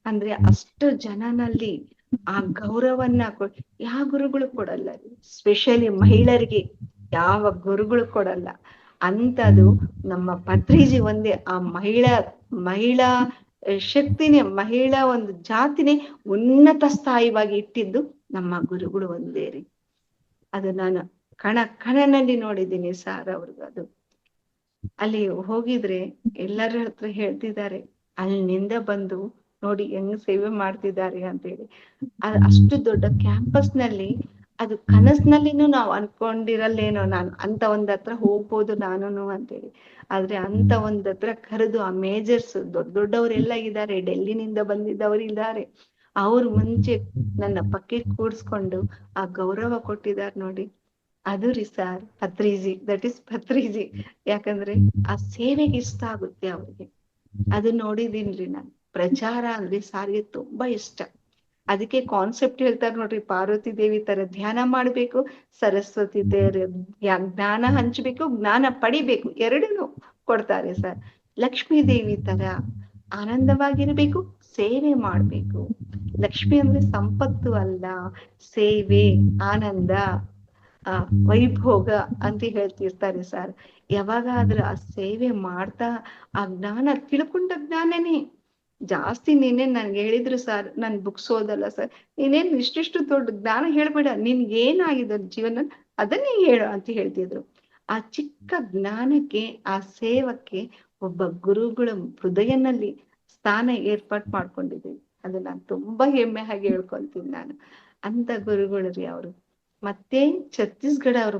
ಅಂದ್ರೆ ಅಷ್ಟು ಜನನಲ್ಲಿ ಆ ಗೌರವನ್ನ ಯಾವ ಗುರುಗಳು ಕೊಡಲ್ಲ, ಸ್ಪೆಷಲಿ ಮಹಿಳೆಯರಿಗೆ ಯಾವ ಗುರುಗಳು ಕೊಡಲ್ಲ ಅಂತದು. ನಮ್ಮ ಪತ್ರಿಜಿ ಒಂದೇ ಆ ಮಹಿಳಾ ಶಕ್ತಿನೇ, ಮಹಿಳಾ ಒಂದು ಜಾತಿನೇ ಉನ್ನತ ಸ್ಥಾಯಿವಾಗಿ ಇಟ್ಟಿದ್ದು ನಮ್ಮ ಗುರುಗಳು ಒಂದೇ ರೀ. ಅದು ನಾನು ಕಣನಲ್ಲಿ ನೋಡಿದ್ದೀನಿ ಸಾರ್ ಅವ್ರಿಗೆ. ಅದು ಅಲ್ಲಿ ಹೋಗಿದ್ರೆ ಎಲ್ಲರ ಹತ್ರ ಹೇಳ್ತಿದ್ದಾರೆ, ಅಲ್ಲಿಂದ ಬಂದು ನೋಡಿ ಹೆಂಗ್ ಸೇವೆ ಮಾಡ್ತಿದ್ದಾರೆ ಅಂತೇಳಿ. ಅಷ್ಟು ದೊಡ್ಡ ಕ್ಯಾಂಪಸ್ ನಲ್ಲಿ, ಅದು ಕನಸಿನಲ್ಲಿನೂ ನಾವು ಅನ್ಕೊಂಡಿರಲ್ಲೇನೋ ನಾನು ಅಂತ ಒಂದ್ ಹತ್ರ ಹೋಗ್ಬೋದು ನಾನು ಅಂತೇಳಿ. ಆದ್ರೆ ಅಂತ ಒಂದ್ ಹತ್ರ ಕರೆದು ಆ ಮೇಜರ್ಸ್ ದೊಡ್ಡವರೆಲ್ಲ ಇದ್ದಾರೆ, ಡೆಲ್ಲಿನಿಂದ ಬಂದಿದ್ದವರು ಇದ್ದಾರೆ. ಅವ್ರು ಮುಂಚೆ ನನ್ನ ಪಕ್ಕಕ್ಕೆ ಕೂಡ್ಸ್ಕೊಂಡು ಆ ಗೌರವ ಕೊಟ್ಟಿದ್ದಾರೆ ನೋಡಿ. ಅದು ರೀ sir Patriji, that is Patriji. ಯಾಕಂದ್ರೆ ಆ ಸೇವೆಗೆ ಇಷ್ಟ ಆಗುತ್ತೆ ಅವ್ರಿಗೆ. ಅದು ನೋಡಿದೀನ್ರಿ ನಾನು. ಪ್ರಚಾರ ಅಂದ್ರೆ ಸಾರ್ಗೆ ತುಂಬಾ ಇಷ್ಟ. ಅದಕ್ಕೆ ಕಾನ್ಸೆಪ್ಟ್ ಹೇಳ್ತಾರೆ ನೋಡ್ರಿ, ಪಾರ್ವತಿ ದೇವಿ ತರ ಧ್ಯಾನ ಮಾಡ್ಬೇಕು, ಸರಸ್ವತಿ ತರ ಜ್ಞಾನ ಹಂಚ್ಬೇಕು, ಜ್ಞಾನ ಪಡಿಬೇಕು, ಎರಡನ್ನೂ ಕೊಡ್ತಾರೆ ಸರ್. ಲಕ್ಷ್ಮೀ ದೇವಿ ತರ ಆನಂದವಾಗಿರ್ಬೇಕು, ಸೇವೆ ಮಾಡ್ಬೇಕು. ಲಕ್ಷ್ಮಿ ಅಂದ್ರೆ ಸಂಪತ್ತು ಅಲ್ಲ, ಸೇವೆ, ಆನಂದ, ವೈಭೋಗ ಅಂತ ಹೇಳ್ತಿರ್ತಾರೆ ಸರ್. ಯಾವಾಗಾದ್ರೂ ಆ ಸೇವೆ ಮಾಡ್ತಾ ಆ ಜ್ಞಾನ ತಿಳ್ಕೊಂಡ ಜ್ಞಾನನೇ ಜಾಸ್ತಿ. ನೀನೇನ್ ನನ್ಗೆ ಹೇಳಿದ್ರು ಸರ್, ನನ್ ಬುಕ್ಸ್ ಓದಲ್ಲ ಸರ್, ನೀನೇನ್ ಇಷ್ಟಿಷ್ಟು ದೊಡ್ಡ ಜ್ಞಾನ ಹೇಳ್ಬೇಡ, ನಿನ್ಗೆ ಏನಾಗಿದೆ ಜೀವನ ಅದನ್ನೇ ಹೇಳು ಅಂತ ಹೇಳ್ತಿದ್ರು. ಆ ಚಿಕ್ಕ ಜ್ಞಾನಕ್ಕೆ, ಆ ಸೇವಕ್ಕೆ ಒಬ್ಬ ಗುರುಗಳ ಹೃದಯನಲ್ಲಿ ಸ್ಥಾನ ಏರ್ಪಾಟ್ ಮಾಡ್ಕೊಂಡಿದ್ದೀವಿ. ಅದು ನಾನು ತುಂಬಾ ಹೆಮ್ಮೆ ಹಾಗೆ ಹೇಳ್ಕೊಂತೀನಿ ನಾನು. ಅಂತ ಗುರುಗಳು ರೀ ಅವರು. ಮತ್ತೆ ಛತ್ತೀಸ್ಗಢ ಅವ್ರು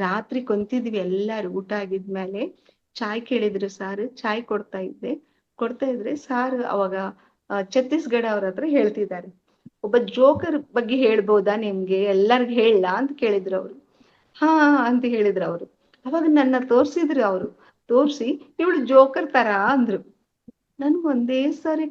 ರಾತ್ರಿ ಕೊಂತಿದ್ವಿ ಎಲ್ಲಾರು. ಊಟ ಆಗಿದ್ಮೇಲೆ ಚಾಯ್ ಕೇಳಿದ್ರು ಸಾರು, ಚಾಯ್ ಕೊಡ್ತಾ ಇದ್ರೆ ಸಾರು ಅವಾಗ ಛತ್ತೀಸ್ಗಢ ಅವ್ರ ಹತ್ರ ಹೇಳ್ತಿದ್ದಾರೆ, ಒಬ್ಬ ಜೋಕರ್ ಬಗ್ಗೆ ಹೇಳ್ಬೋದಾ ನಿಮ್ಗೆ, ಎಲ್ಲರಿಗೂ ಹೇಳ ಅಂತ ಕೇಳಿದ್ರು ಅವ್ರು. ಹಾ ಅಂತ ಹೇಳಿದ್ರು ಅವ್ರು. ಅವಾಗ ನನ್ನ ತೋರ್ಸಿದ್ರು ಅವ್ರು. ತೋರ್ಸಿ ಇವಳು ಜೋಕರ್ ತರ ಅಂದ್ರು. ನನ್ಗೆ ಒಂದೇ ಸಾರಿ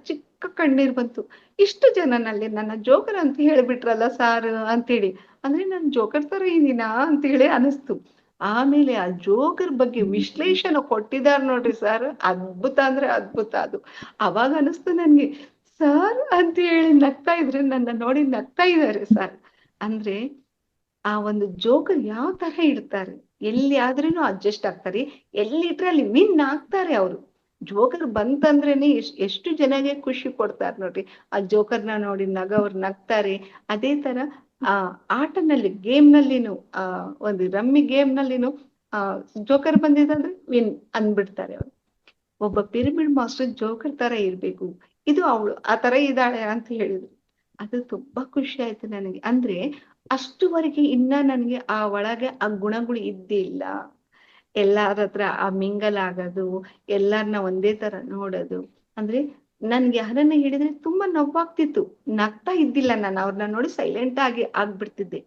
ಚಿಕ್ಕ ಕಣ್ಣೀರ್ ಬಂತು. ಇಷ್ಟು ಜನನಲ್ಲಿ ನನ್ನ ಜೋಕರ್ ಅಂತ ಹೇಳ್ಬಿಟ್ರಲ್ಲ ಸಾರ್ ಅಂತೇಳಿ. ಅಂದ್ರೆ ನನ್ ಜೋಕರ್ ತರ ಇದೀನಾ ಅಂತ ಹೇಳಿ ಅನಿಸ್ತು. ಆಮೇಲೆ ಆ ಜೋಕರ್ ಬಗ್ಗೆ ವಿಶ್ಲೇಷಣೆ ಕೊಟ್ಟಿದಾರ ನೋಡ್ರಿ ಸರ್, ಅದ್ಭುತ ಅಂದ್ರೆ ಅದ್ಭುತ ಅದು. ಅವಾಗ ಅನಿಸ್ತು ನನ್ಗೆ, ಸರ್ ಅಂತ ಹೇಳಿ ನಗ್ತಾ ಇದ್ರೆ, ನನ್ನ ನೋಡಿ ನಗ್ತಾ ಇದ್ದಾರೆ ಸರ್. ಅಂದ್ರೆ ಆ ಒಂದು ಜೋಕರ್ ಯಾವ ತರ ಇಡ್ತಾರೆ, ಎಲ್ಲಿ ಆದ್ರೂ ಅಡ್ಜಸ್ಟ್ ಆಗ್ತಾರೆ, ಎಲ್ಲಿ ಇಟ್ರೆ ಅಲ್ಲಿ ವಿನ್ ಆಗ್ತಾರೆ ಅವರು. ಜೋಕರ್ ಬಂತಂದ್ರೇನೆ ಎಷ್ಟು ಜನಗೆ ಖುಷಿ ಕೊಡ್ತಾರೆ ನೋಡ್ರಿ. ಆ ಜೋಕರ್ನ ನೋಡಿ ನಗವ್ರು ನಗ್ತಾರೆ. ಅದೇ ತರ ಆ ಆಟನಲ್ಲಿ, ಗೇಮ್ ನಲ್ಲಿನು, ಒಂದು ರಮ್ಮಿ ಗೇಮ್ ನಲ್ಲಿನು ಜೋಕರ್ ಬಂದಿದಂದ್ರೆ ವಿನ್ ಅಂದ್ಬಿಡ್ತಾರೆ ಅವ್ರು. ಒಬ್ಬ ಪಿರಮಿಡ್ ಮಾಸ್ಟರ್ ಜೋಕರ್ ತರ ಇರ್ಬೇಕು, ಇದು ಅವಳು ಆ ತರ ಇದ್ದಾಳೆ ಅಂತ ಹೇಳಿದ್ರು. ಅದು ತುಂಬಾ ಖುಷಿ ಆಯ್ತು ನನಗೆ. ಅಂದ್ರೆ ಅಷ್ಟುವರೆಗೆ ಇನ್ನ ನನ್ಗೆ ಆ ಒಳಗೆ ಆ ಗುಣಗಳು ಇದ್ದೇ ಇಲ್ಲ. ಎಲ್ಲಾರ ಹತ್ರ ಆ ಮಿಂಗಲ್ ಆಗೋದು, ಎಲ್ಲಾರ್ನ ಒಂದೇ ತರ ನೋಡೋದು, ಅಂದ್ರೆ ನನ್ಗೆ ಯಾರನ್ನ ಹೇಳಿದ್ರೆ ತುಂಬಾ ನೋವಾಗ್ತಿತ್ತು. ನಗ್ತಾ ಇದ್ದಿಲ್ಲ ನಾನು, ಅವ್ರನ್ನ ನೋಡಿ ಸೈಲೆಂಟ್ ಆಗಿ ಆಗ್ಬಿಡ್ತಿದ್ದೆ.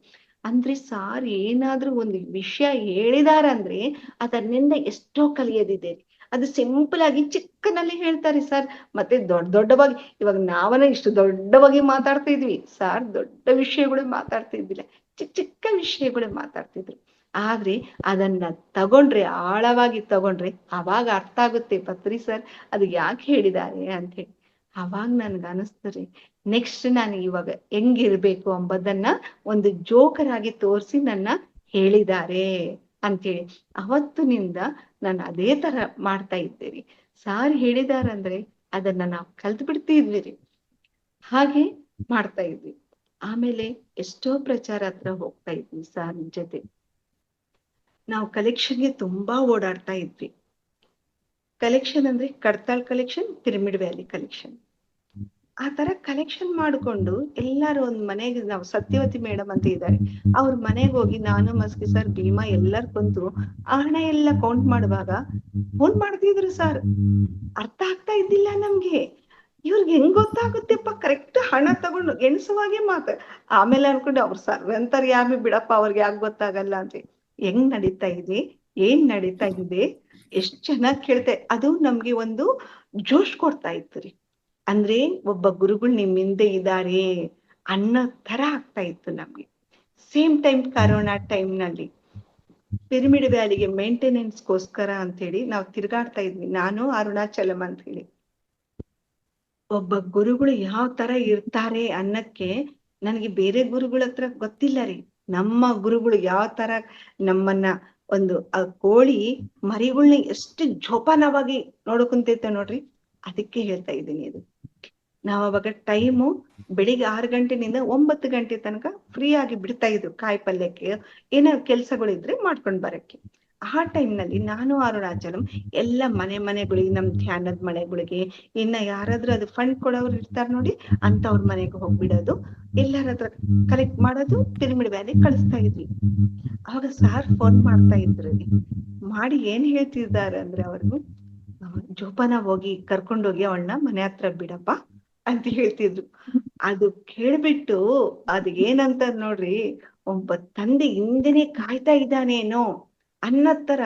ಅಂದ್ರೆ ಸಾರ್ ಏನಾದ್ರೂ ಒಂದು ವಿಷಯ ಹೇಳಿದಾರಂದ್ರೆ ಅದರಿಂದ ಎಷ್ಟೋ ಕಲಿಯೋದಿದೆ. ಅದು ಸಿಂಪಲ್ ಆಗಿ ಚಿಕ್ಕನಲ್ಲಿ ಹೇಳ್ತಾರೆ ಸರ್. ಮತ್ತೆ ದೊಡ್ಡವಾಗಿ ಇವಾಗ ನಾವನ್ನ ಇಷ್ಟು ದೊಡ್ಡವಾಗಿ ಮಾತಾಡ್ತಾ ಇದ್ವಿ, ಸಾರ್ ದೊಡ್ಡ ವಿಷಯಗಳು ಮಾತಾಡ್ತಾ ಇದ್ದಿಲ್ಲ, ಚಿಕ್ಕ ಚಿಕ್ಕ ವಿಷಯಗಳು ಮಾತಾಡ್ತಿದ್ರು. ಆದ್ರೆ ಅದನ್ನ ತಗೊಂಡ್ರೆ, ಆಳವಾಗಿ ತಗೊಂಡ್ರೆ ಅವಾಗ ಅರ್ಥ ಆಗುತ್ತೆ ಪತ್ರಿ ಸರ್ ಅದು ಯಾಕೆ ಹೇಳಿದ್ದಾರೆ ಅಂತ ಹೇಳಿ. ಅವಾಗ ನನ್ಗ ಅನಿಸ್ತದೆ ನೆಕ್ಸ್ಟ್ ನಾನು ಇವಾಗ ಹೆಂಗಿರ್ಬೇಕು ಎಂಬುದನ್ನ ಒಂದು ಜೋಕರ್ ಆಗಿ ತೋರಿಸಿ ನನ್ನ ಹೇಳಿದ್ದಾರೆ ಅಂತೇಳಿ. ಅವತ್ತಿನಿಂದ ನಾನು ಅದೇ ತರ ಮಾಡ್ತಾ ಇದ್ದೇನೆ. ಸಾರ್ ಹೇಳಿದಾರಂದ್ರೆ ಅದನ್ನ ನಾವು ಕಲ್ತ್ ಬಿಡ್ತಿದ್ವಿ ರೀ, ಹಾಗೆ ಮಾಡ್ತಾ ಇದ್ವಿ. ಆಮೇಲೆ ಎಷ್ಟೋ ಪ್ರಚಾರ ಹತ್ರ ಹೋಗ್ತಾ ಇದ್ವಿ ಸಾರ್ ಜೊತೆ. ನಾವು ಕಲೆಕ್ಷನ್ಗೆ ತುಂಬಾ ಓಡಾಡ್ತಾ ಇದ್ವಿ. ಕಲೆಕ್ಷನ್ ಅಂದ್ರೆ ಕಡ್ತಾಳ್ ಕಲೆಕ್ಷನ್, ಪಿರಮಿಡ್ ವ್ಯಾಲಿ ಕಲೆಕ್ಷನ್, ಆ ತರ ಕಲೆಕ್ಷನ್ ಮಾಡ್ಕೊಂಡು ಎಲ್ಲಾರು ಒಂದ್ ಮನೆಗೆ, ನಾವು ಸತ್ಯವತಿ ಮೇಡಮ್ ಅಂತ ಇದ್ದಾರೆ, ಅವ್ರ ಮನೆಗೆ ಹೋಗಿ ನಾನು ಮಸ್ಕಿ ಸರ್ ಭೀಮಾ ಎಲ್ಲಾರು ಕುಂತು ಆ ಹಣ ಎಲ್ಲ ಕೌಂಟ್ ಮಾಡುವಾಗ ಫೋನ್ ಮಾಡ್ತಿದ್ರು ಸರ್. ಅರ್ಥ ಆಗ್ತಾ ಇದ್ದಿಲ್ಲ ನಮ್ಗೆ, ಇವ್ರಿಗೆ ಹೆಂಗ್ ಗೊತ್ತಾಗುತ್ತೆಪ್ಪ ಕರೆಕ್ಟ್ ಹಣ ತಗೊಂಡು ಎಣಸುವಾಗೆ ಆಮೇಲೆ ಅನ್ಕೊಂಡು ಅವ್ರ ಸರ್ವಂತರ್ ಯಾರು ಬಿಡಪ್ಪ, ಅವ್ರಿಗೆ ಯಾಕೆ ಗೊತ್ತಾಗಲ್ಲ ಅಂತ. ಹೆಂಗ್ ನಡೀತಾ ಇದೆ, ಏನ್ ನಡೀತಾ ಇದೆ, ಎಷ್ಟ್ ಚೆನ್ನಾಗ್ ಕೇಳ್ತೆ. ಅದು ನಮ್ಗೆ ಒಂದು ಜೋಶ್ ಕೊಡ್ತಾ ಇತ್ತು ರೀ. ಅಂದ್ರೆ ಒಬ್ಬ ಗುರುಗಳು ನಿಮ್ ಹಿಂದೆ ಇದ್ದಾರೆ ಅನ್ನೋ ತರ ಆಗ್ತಾ ಇತ್ತು ನಮ್ಗೆ. ಸೇಮ್ ಟೈಮ್ ಕರೋನಾ ಟೈಮ್ ನಲ್ಲಿ ಪಿರಮಿಡ್ ವ್ಯಾಲಿಗೆ ಮೇಂಟೆನೆನ್ಸ್ಗೋಸ್ಕರ ಅಂತ ಹೇಳಿ ನಾವು ತಿರ್ಗಾಡ್ತಾ ಇದ್ವಿ, ನಾನು ಅರುಣಾಚಲಂ ಅಂತ ಹೇಳಿ. ಒಬ್ಬ ಗುರುಗಳು ಯಾವ ತರ ಇರ್ತಾರೆ ಅನ್ನಕ್ಕೆ ನನಗೆ ಬೇರೆ ಗುರುಗಳ ಹತ್ರ ಗೊತ್ತಿಲ್ಲ ರೀ. ನಮ್ಮ ಗುರುಗಳು ಯಾವ ತರ ನಮ್ಮನ್ನ ಒಂದು ಆ ಕೋಳಿ ಮರಿಗಳ್ನ ಎಷ್ಟು ಜೋಪಾನವಾಗಿ ನೋಡ್ಕೊಂತೈತೆ ನೋಡ್ರಿ, ಅದಕ್ಕೆ ಹೇಳ್ತಾ ಇದ್ದೀನಿ ಇದು. ನಾವ್ ಅವಾಗ ಟೈಮು ಬೆಳಿಗ್ಗೆ 6 ಗಂಟೆನಿಂದ 9 ಗಂಟೆ ತನಕ ಫ್ರೀ ಆಗಿ ಬಿಡ್ತಾ ಇದ್ರು, ಕಾಯಿ ಪಲ್ಯಕ್ಕೆ ಏನೋ ಕೆಲ್ಸಗಳು ಇದ್ರೆ ಮಾಡ್ಕೊಂಡ್ ಬರಕ್ಕೆ. ಆ ಟೈಮ್ ನಲ್ಲಿ ನಾನು ಅರುಣಾಚಲಂ ಎಲ್ಲ ಮನೆಗಳಿಗೆ, ನಮ್ ಧ್ಯಾನದ ಮನೆಗಳಿಗೆ, ಇನ್ನ ಯಾರಾದ್ರೂ ಅದು ಫಂಡ್ ಕೊಡೋರು ಇರ್ತಾರ ನೋಡಿ ಅಂತವ್ರ ಮನೆಗೆ ಹೋಗ್ಬಿಡೋದು, ಎಲ್ಲಾರ ಹತ್ರ ಕಲೆಕ್ಟ್ ಮಾಡೋದು, ಪಿರಮಿಡ್ ವ್ಯಾಲಿ ಕಳಿಸ್ತಾ ಇದ್ವಿ. ಅವಾಗ ಸಾರ್ ಫೋನ್ ಮಾಡ್ತಾ ಇದ್ರು ರೀ, ಮಾಡಿ ಏನ್ ಹೇಳ್ತಿದ್ದಾರೆ ಅಂದ್ರೆ ಅವ್ರಿಗೂ, ಜೋಪಾನ ಹೋಗಿ ಕರ್ಕೊಂಡೋಗಿ ಅವಳನ್ನ ಮನೆ ಹತ್ರ ಬಿಡಪ್ಪ ಅಂತ ಹೇಳ್ತಿದ್ರು. ಅದು ಕೇಳ್ಬಿಟ್ಟು ಅದ್ ಏನಂತ ನೋಡ್ರಿ, ಒಬ್ಬ ತಂದೆ ಹಿಂದೆನೆ ಕಾಯ್ತಾ ಇದ್ದಾನೇನೋ ಅನ್ನೋ ತರ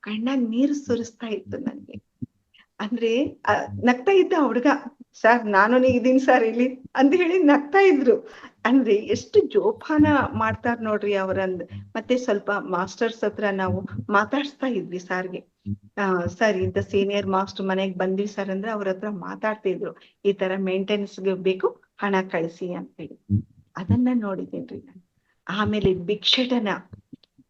ಕಣ್ಣಾಗ್ ನೀರು ಸುರಿಸ್ತಾ ಇತ್ತು ನನ್ಗೆ. ಅಂದ್ರೆ ನಗ್ತಾ ಇದ್ದ ಹುಡ್ಗ, ಸರ್ ನಾನು ಇದೀನಿ ಸರ್ ಇಲ್ಲಿ ಅಂತ ಹೇಳಿ ನಗ್ತಾ ಇದ್ರು. ಅಂದ್ರೆ ಎಷ್ಟು ಜೋಪಾನ ಮಾಡ್ತಾರ ನೋಡ್ರಿ ಅವರಂದ್. ಮತ್ತೆ ಸ್ವಲ್ಪ ಮಾಸ್ಟರ್ಸ್ ಹತ್ರ ನಾವು ಮಾತಾಡ್ಸ್ತಾ ಇದ್ವಿ ಸಾರ್ಗೆ. ಸರ್ ಇಂತ ಸೀನಿಯರ್ ಮಾಸ್ಟರ್ ಮನೆಗ್ ಬಂದ್ವಿ ಸರ್ ಅಂದ್ರೆ ಅವ್ರ ಹತ್ರ ಮಾತಾಡ್ತಿದ್ರು, ಈ ತರ ಮೇಂಟೆನೆನ್ಸ್ಗೆ ಬೇಕು ಹಣ ಕಳಿಸಿ ಅಂತ ಹೇಳಿ. ಅದನ್ನ ನೋಡಿದ್ದೇನ್ರಿ ನಾನು. ಆಮೇಲೆ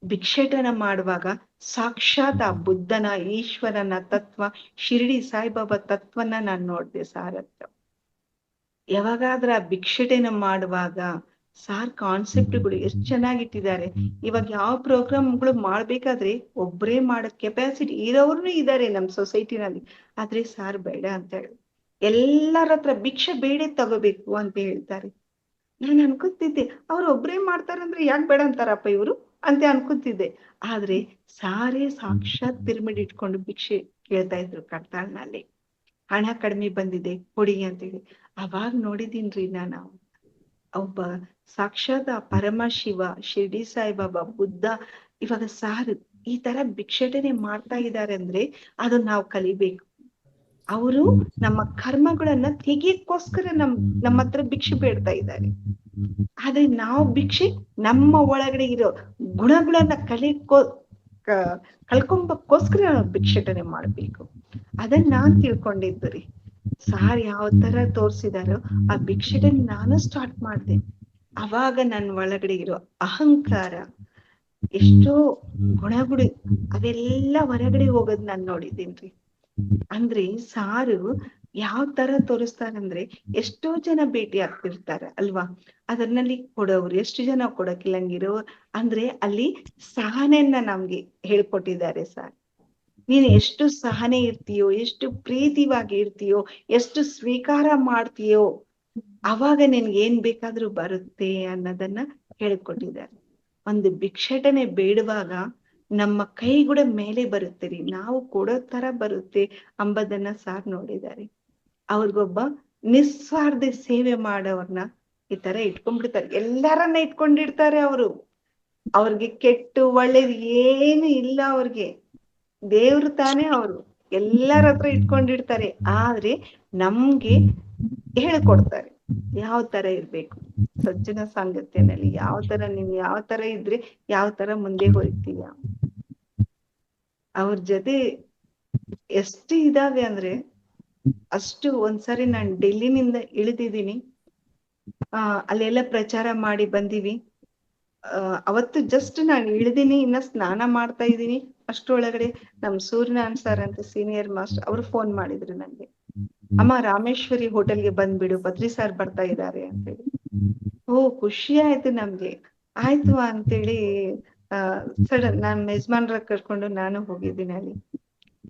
ಭಿಕ್ಷಟನ ಮಾಡುವಾಗ ಸಾಕ್ಷಾತ್ ಆ ಬುದ್ಧನ, ಈಶ್ವರನ ತತ್ವ, ಶಿರಡಿ ಸಾಯಿಬಾಬಾ ತತ್ವನ ನಾನ್ ನೋಡ್ದೆ ಸಾರ್ ಹತ್ರ. ಯಾವಾಗಾದ್ರ ಆ ಭಿಕ್ಷಟೆನ ಮಾಡುವಾಗ ಸಾರ್ ಕಾನ್ಸೆಪ್ಟ್ಗಳು ಎಷ್ಟ್ ಚೆನ್ನಾಗಿಟ್ಟಿದ್ದಾರೆ. ಇವಾಗ ಯಾವ ಪ್ರೋಗ್ರಾಮ್ಗಳು ಮಾಡ್ಬೇಕಾದ್ರೆ ಒಬ್ರೇ ಮಾಡೋ ಕೆಪಾಸಿಟಿ ಇರೋರ್ನು ಇದ್ದಾರೆ ನಮ್ ಸೊಸೈಟಿನಲ್ಲಿ, ಆದ್ರೆ ಸಾರ್ ಬೇಡ ಅಂತ ಹೇಳಿ ಎಲ್ಲರ ಹತ್ರ ಭಿಕ್ಷೆ ಬೇಡ ತಗೋಬೇಕು ಅಂತ ಹೇಳ್ತಾರೆ. ನಾನು ಅನ್ಕೊತಿದ್ದೆ ಅವ್ರು ಒಬ್ರೇ ಮಾಡ್ತಾರಂದ್ರೆ ಯಾಕೆ ಬೇಡ ಅಂತಾರಪ್ಪ ಇವ್ರು ಅಂತ ಅನ್ಕೊತಿದ್ದೆ. ಆದ್ರೆ ಸಾರೇ ಸಾಕ್ಷಾತ್ ಪಿರಮಿಡ್ ಇಟ್ಕೊಂಡು ಭಿಕ್ಷೆ ಕೇಳ್ತಾ ಇದ್ರು ಕಡ್ತಾಳ್ನಲ್ಲಿ. ಹಣ ಕಡಿಮೆ ಬಂದಿದೆ ಕೊಡಿ ಅಂತೇಳಿ. ಅವಾಗ ನೋಡಿದೀನ್ರಿ ನಾನು, ಒಬ್ಬ ಸಾಕ್ಷಾತ್ ಪರಮಶಿವ, ಶಿರ್ಡಿ ಸಾಯಿಬಾಬಾ, ಬುದ್ಧ, ಇವಾಗ ಸಾರ್ ಈ ತರ ಭಿಕ್ಷಟನೆ ಮಾಡ್ತಾ ಇದ್ದಾರೆ ಅಂದ್ರೆ ಅದು ನಾವು ಕಲಿಬೇಕು. ಅವರು ನಮ್ಮ ಕರ್ಮಗಳನ್ನ ತೆಗಿಯಕ್ಕೋಸ್ಕರ ನಮ್ಮ ಹತ್ರ ಭಿಕ್ಷೆ ಬೇಡ್ತಾ ಇದ್ದಾರೆ. ಆದ್ರೆ ನಾವು ಭಿಕ್ಷೆ ನಮ್ಮ ಒಳಗಡೆ ಇರೋ ಗುಣಗಳನ್ನ ಕಳ್ಕೊಂಬಕ್ಕೋಸ್ಕರ ನಾವು ಭಿಕ್ಷಟನೆ ಮಾಡ್ಬೇಕು. ಅದನ್ನ ನಾನ್ ತಿಳ್ಕೊಂಡಿದ್ದು ರೀ. ಸಾರ್ ಯಾವ ತರ ತೋರ್ಸಿದಾರೋ ಆ ಭಿಕ್ಷಟನೆ ನಾನು ಸ್ಟಾರ್ಟ್ ಮಾಡ್ದೆ. ಅವಾಗ ನನ್ ಒಳಗಡೆ ಇರೋ ಅಹಂಕಾರ, ಎಷ್ಟೋ ಗುಣಗಳು ಅದೆಲ್ಲ ಹೊರಗಡೆ ಹೋಗೋದ್ ನಾನ್ ನೋಡಿದ್ದೀನ್ರಿ. ಅಂದ್ರೆ ಸಾರು ಯಾವ ತರ ತೋರಿಸ್ತಾರಂದ್ರೆ ಎಷ್ಟೋ ಜನ ಭೇಟಿ ಆಗ್ತಿರ್ತಾರ ಅಲ್ವಾ, ಅದರಲ್ಲಿ ಕೊಡೋರು ಎಷ್ಟು ಜನ ಕೊಡಕ್ಕಿಲ್ಲಂಗಿರೋ, ಅಂದ್ರೆ ಅಲ್ಲಿ ಸಹನೆಯನ್ನ ನಮ್ಗೆ ಹೇಳ್ಕೊಟ್ಟಿದ್ದಾರೆ ಸಾರ್. ನೀನ್ ಎಷ್ಟು ಸಹನೆ ಇರ್ತೀಯೋ, ಎಷ್ಟು ಪ್ರೀತಿವಾಗಿ ಇರ್ತೀಯೋ, ಎಷ್ಟು ಸ್ವೀಕಾರ ಮಾಡ್ತೀಯೋ, ಅವಾಗ ನಿನ್ಗೆ ಏನ್ ಬೇಕಾದ್ರೂ ಬರುತ್ತೆ ಅನ್ನೋದನ್ನ ಹೇಳ್ಕೊಟ್ಟಿದ್ದಾರೆ. ಒಂದು ಭಿಕ್ಷಟನೆ ಬೇಡುವಾಗ ನಮ್ಮ ಕೈಗೂಡ ಮೇಲೆ ಬರುತ್ತೆ ರೀ, ನಾವು ಕೊಡೋ ತರ ಬರುತ್ತೆ ಅಂಬದನ್ನ ಸಾರ್ ನೋಡಿದ್ದಾರೆ. ಅವ್ರಿಗೊಬ್ಬ ನಿಸ್ವಾರ್ಥ ಸೇವೆ ಮಾಡೋರ್ನ ಈ ತರ ಇಟ್ಕೊಂಡ್ಬಿಡ್ತಾರೆ. ಎಲ್ಲಾರನ್ನ ಇಟ್ಕೊಂಡಿರ್ತಾರೆ ಅವರು. ಅವ್ರಿಗೆ ಕೆಟ್ಟು ಒಳ್ಳೇದು ಏನು ಇಲ್ಲ ಅವ್ರಿಗೆ. ದೇವ್ರು ತಾನೇ ಅವರು. ಎಲ್ಲರ ಹತ್ರ ಇಟ್ಕೊಂಡಿರ್ತಾರೆ. ಆದ್ರೆ ನಮ್ಗೆ ಹೇಳ್ಕೊಡ್ತಾರೆ ಯಾವ ತರ ಇರ್ಬೇಕು. ಸಜ್ಜನ ಸಾಂಗತ್ಯನಲ್ಲಿ ಯಾವ ತರ ನೀವ್ ಯಾವ ತರ ಇದ್ರೆ ಯಾವ ತರ ಮುಂದೆ ಹೋಗ್ತೀಯ. ಅವ್ರ ಜೊತೆ ಎಷ್ಟು ಇದಾವೆ ಅಂದ್ರೆ ಅಷ್ಟು. ಒಂದ್ಸರಿ ನಾನ್ ಡೆಲ್ಲಿನಿಂದ ಇಳಿದಿದ್ದೀನಿ. ಅಲ್ಲೆಲ್ಲ ಪ್ರಚಾರ ಮಾಡಿ ಬಂದಿವಿ. ಅವತ್ತು ಜಸ್ಟ್ ನಾನು ಇಳಿದೀನಿ, ಇನ್ನ ಸ್ನಾನ ಮಾಡ್ತಾ ಇದ್ದೀನಿ. ಅಷ್ಟೊಳಗಡೆ ನಮ್ ಸೂರ್ಯನಾರಾಯಣ್ ಸರ್ ಅಂತ ಸೀನಿಯರ್ ಮಾಸ್ಟರ್ ಅವ್ರು ಫೋನ್ ಮಾಡಿದ್ರು ನನ್ಗೆ, ಅಮ್ಮ ರಾಮೇಶ್ವರಿ ಹೋಟೆಲ್ಗೆ ಬಂದ್ಬಿಡು, ಪತ್ರಿ ಸಾರ್ ಬರ್ತಾ ಇದ್ದಾರೆ ಅಂತೇಳಿ. ಓ ಖುಷಿ ಆಯ್ತು ನಮ್ಗೆ. ಆಯ್ತು ಅಂತೇಳಿ ಸಡನ್ ನಾನ್ ಯಜಮಾನ್ರ ಕರ್ಕೊಂಡು ನಾನು ಹೋಗಿದ್ದೀನಿ ಅಲ್ಲಿ.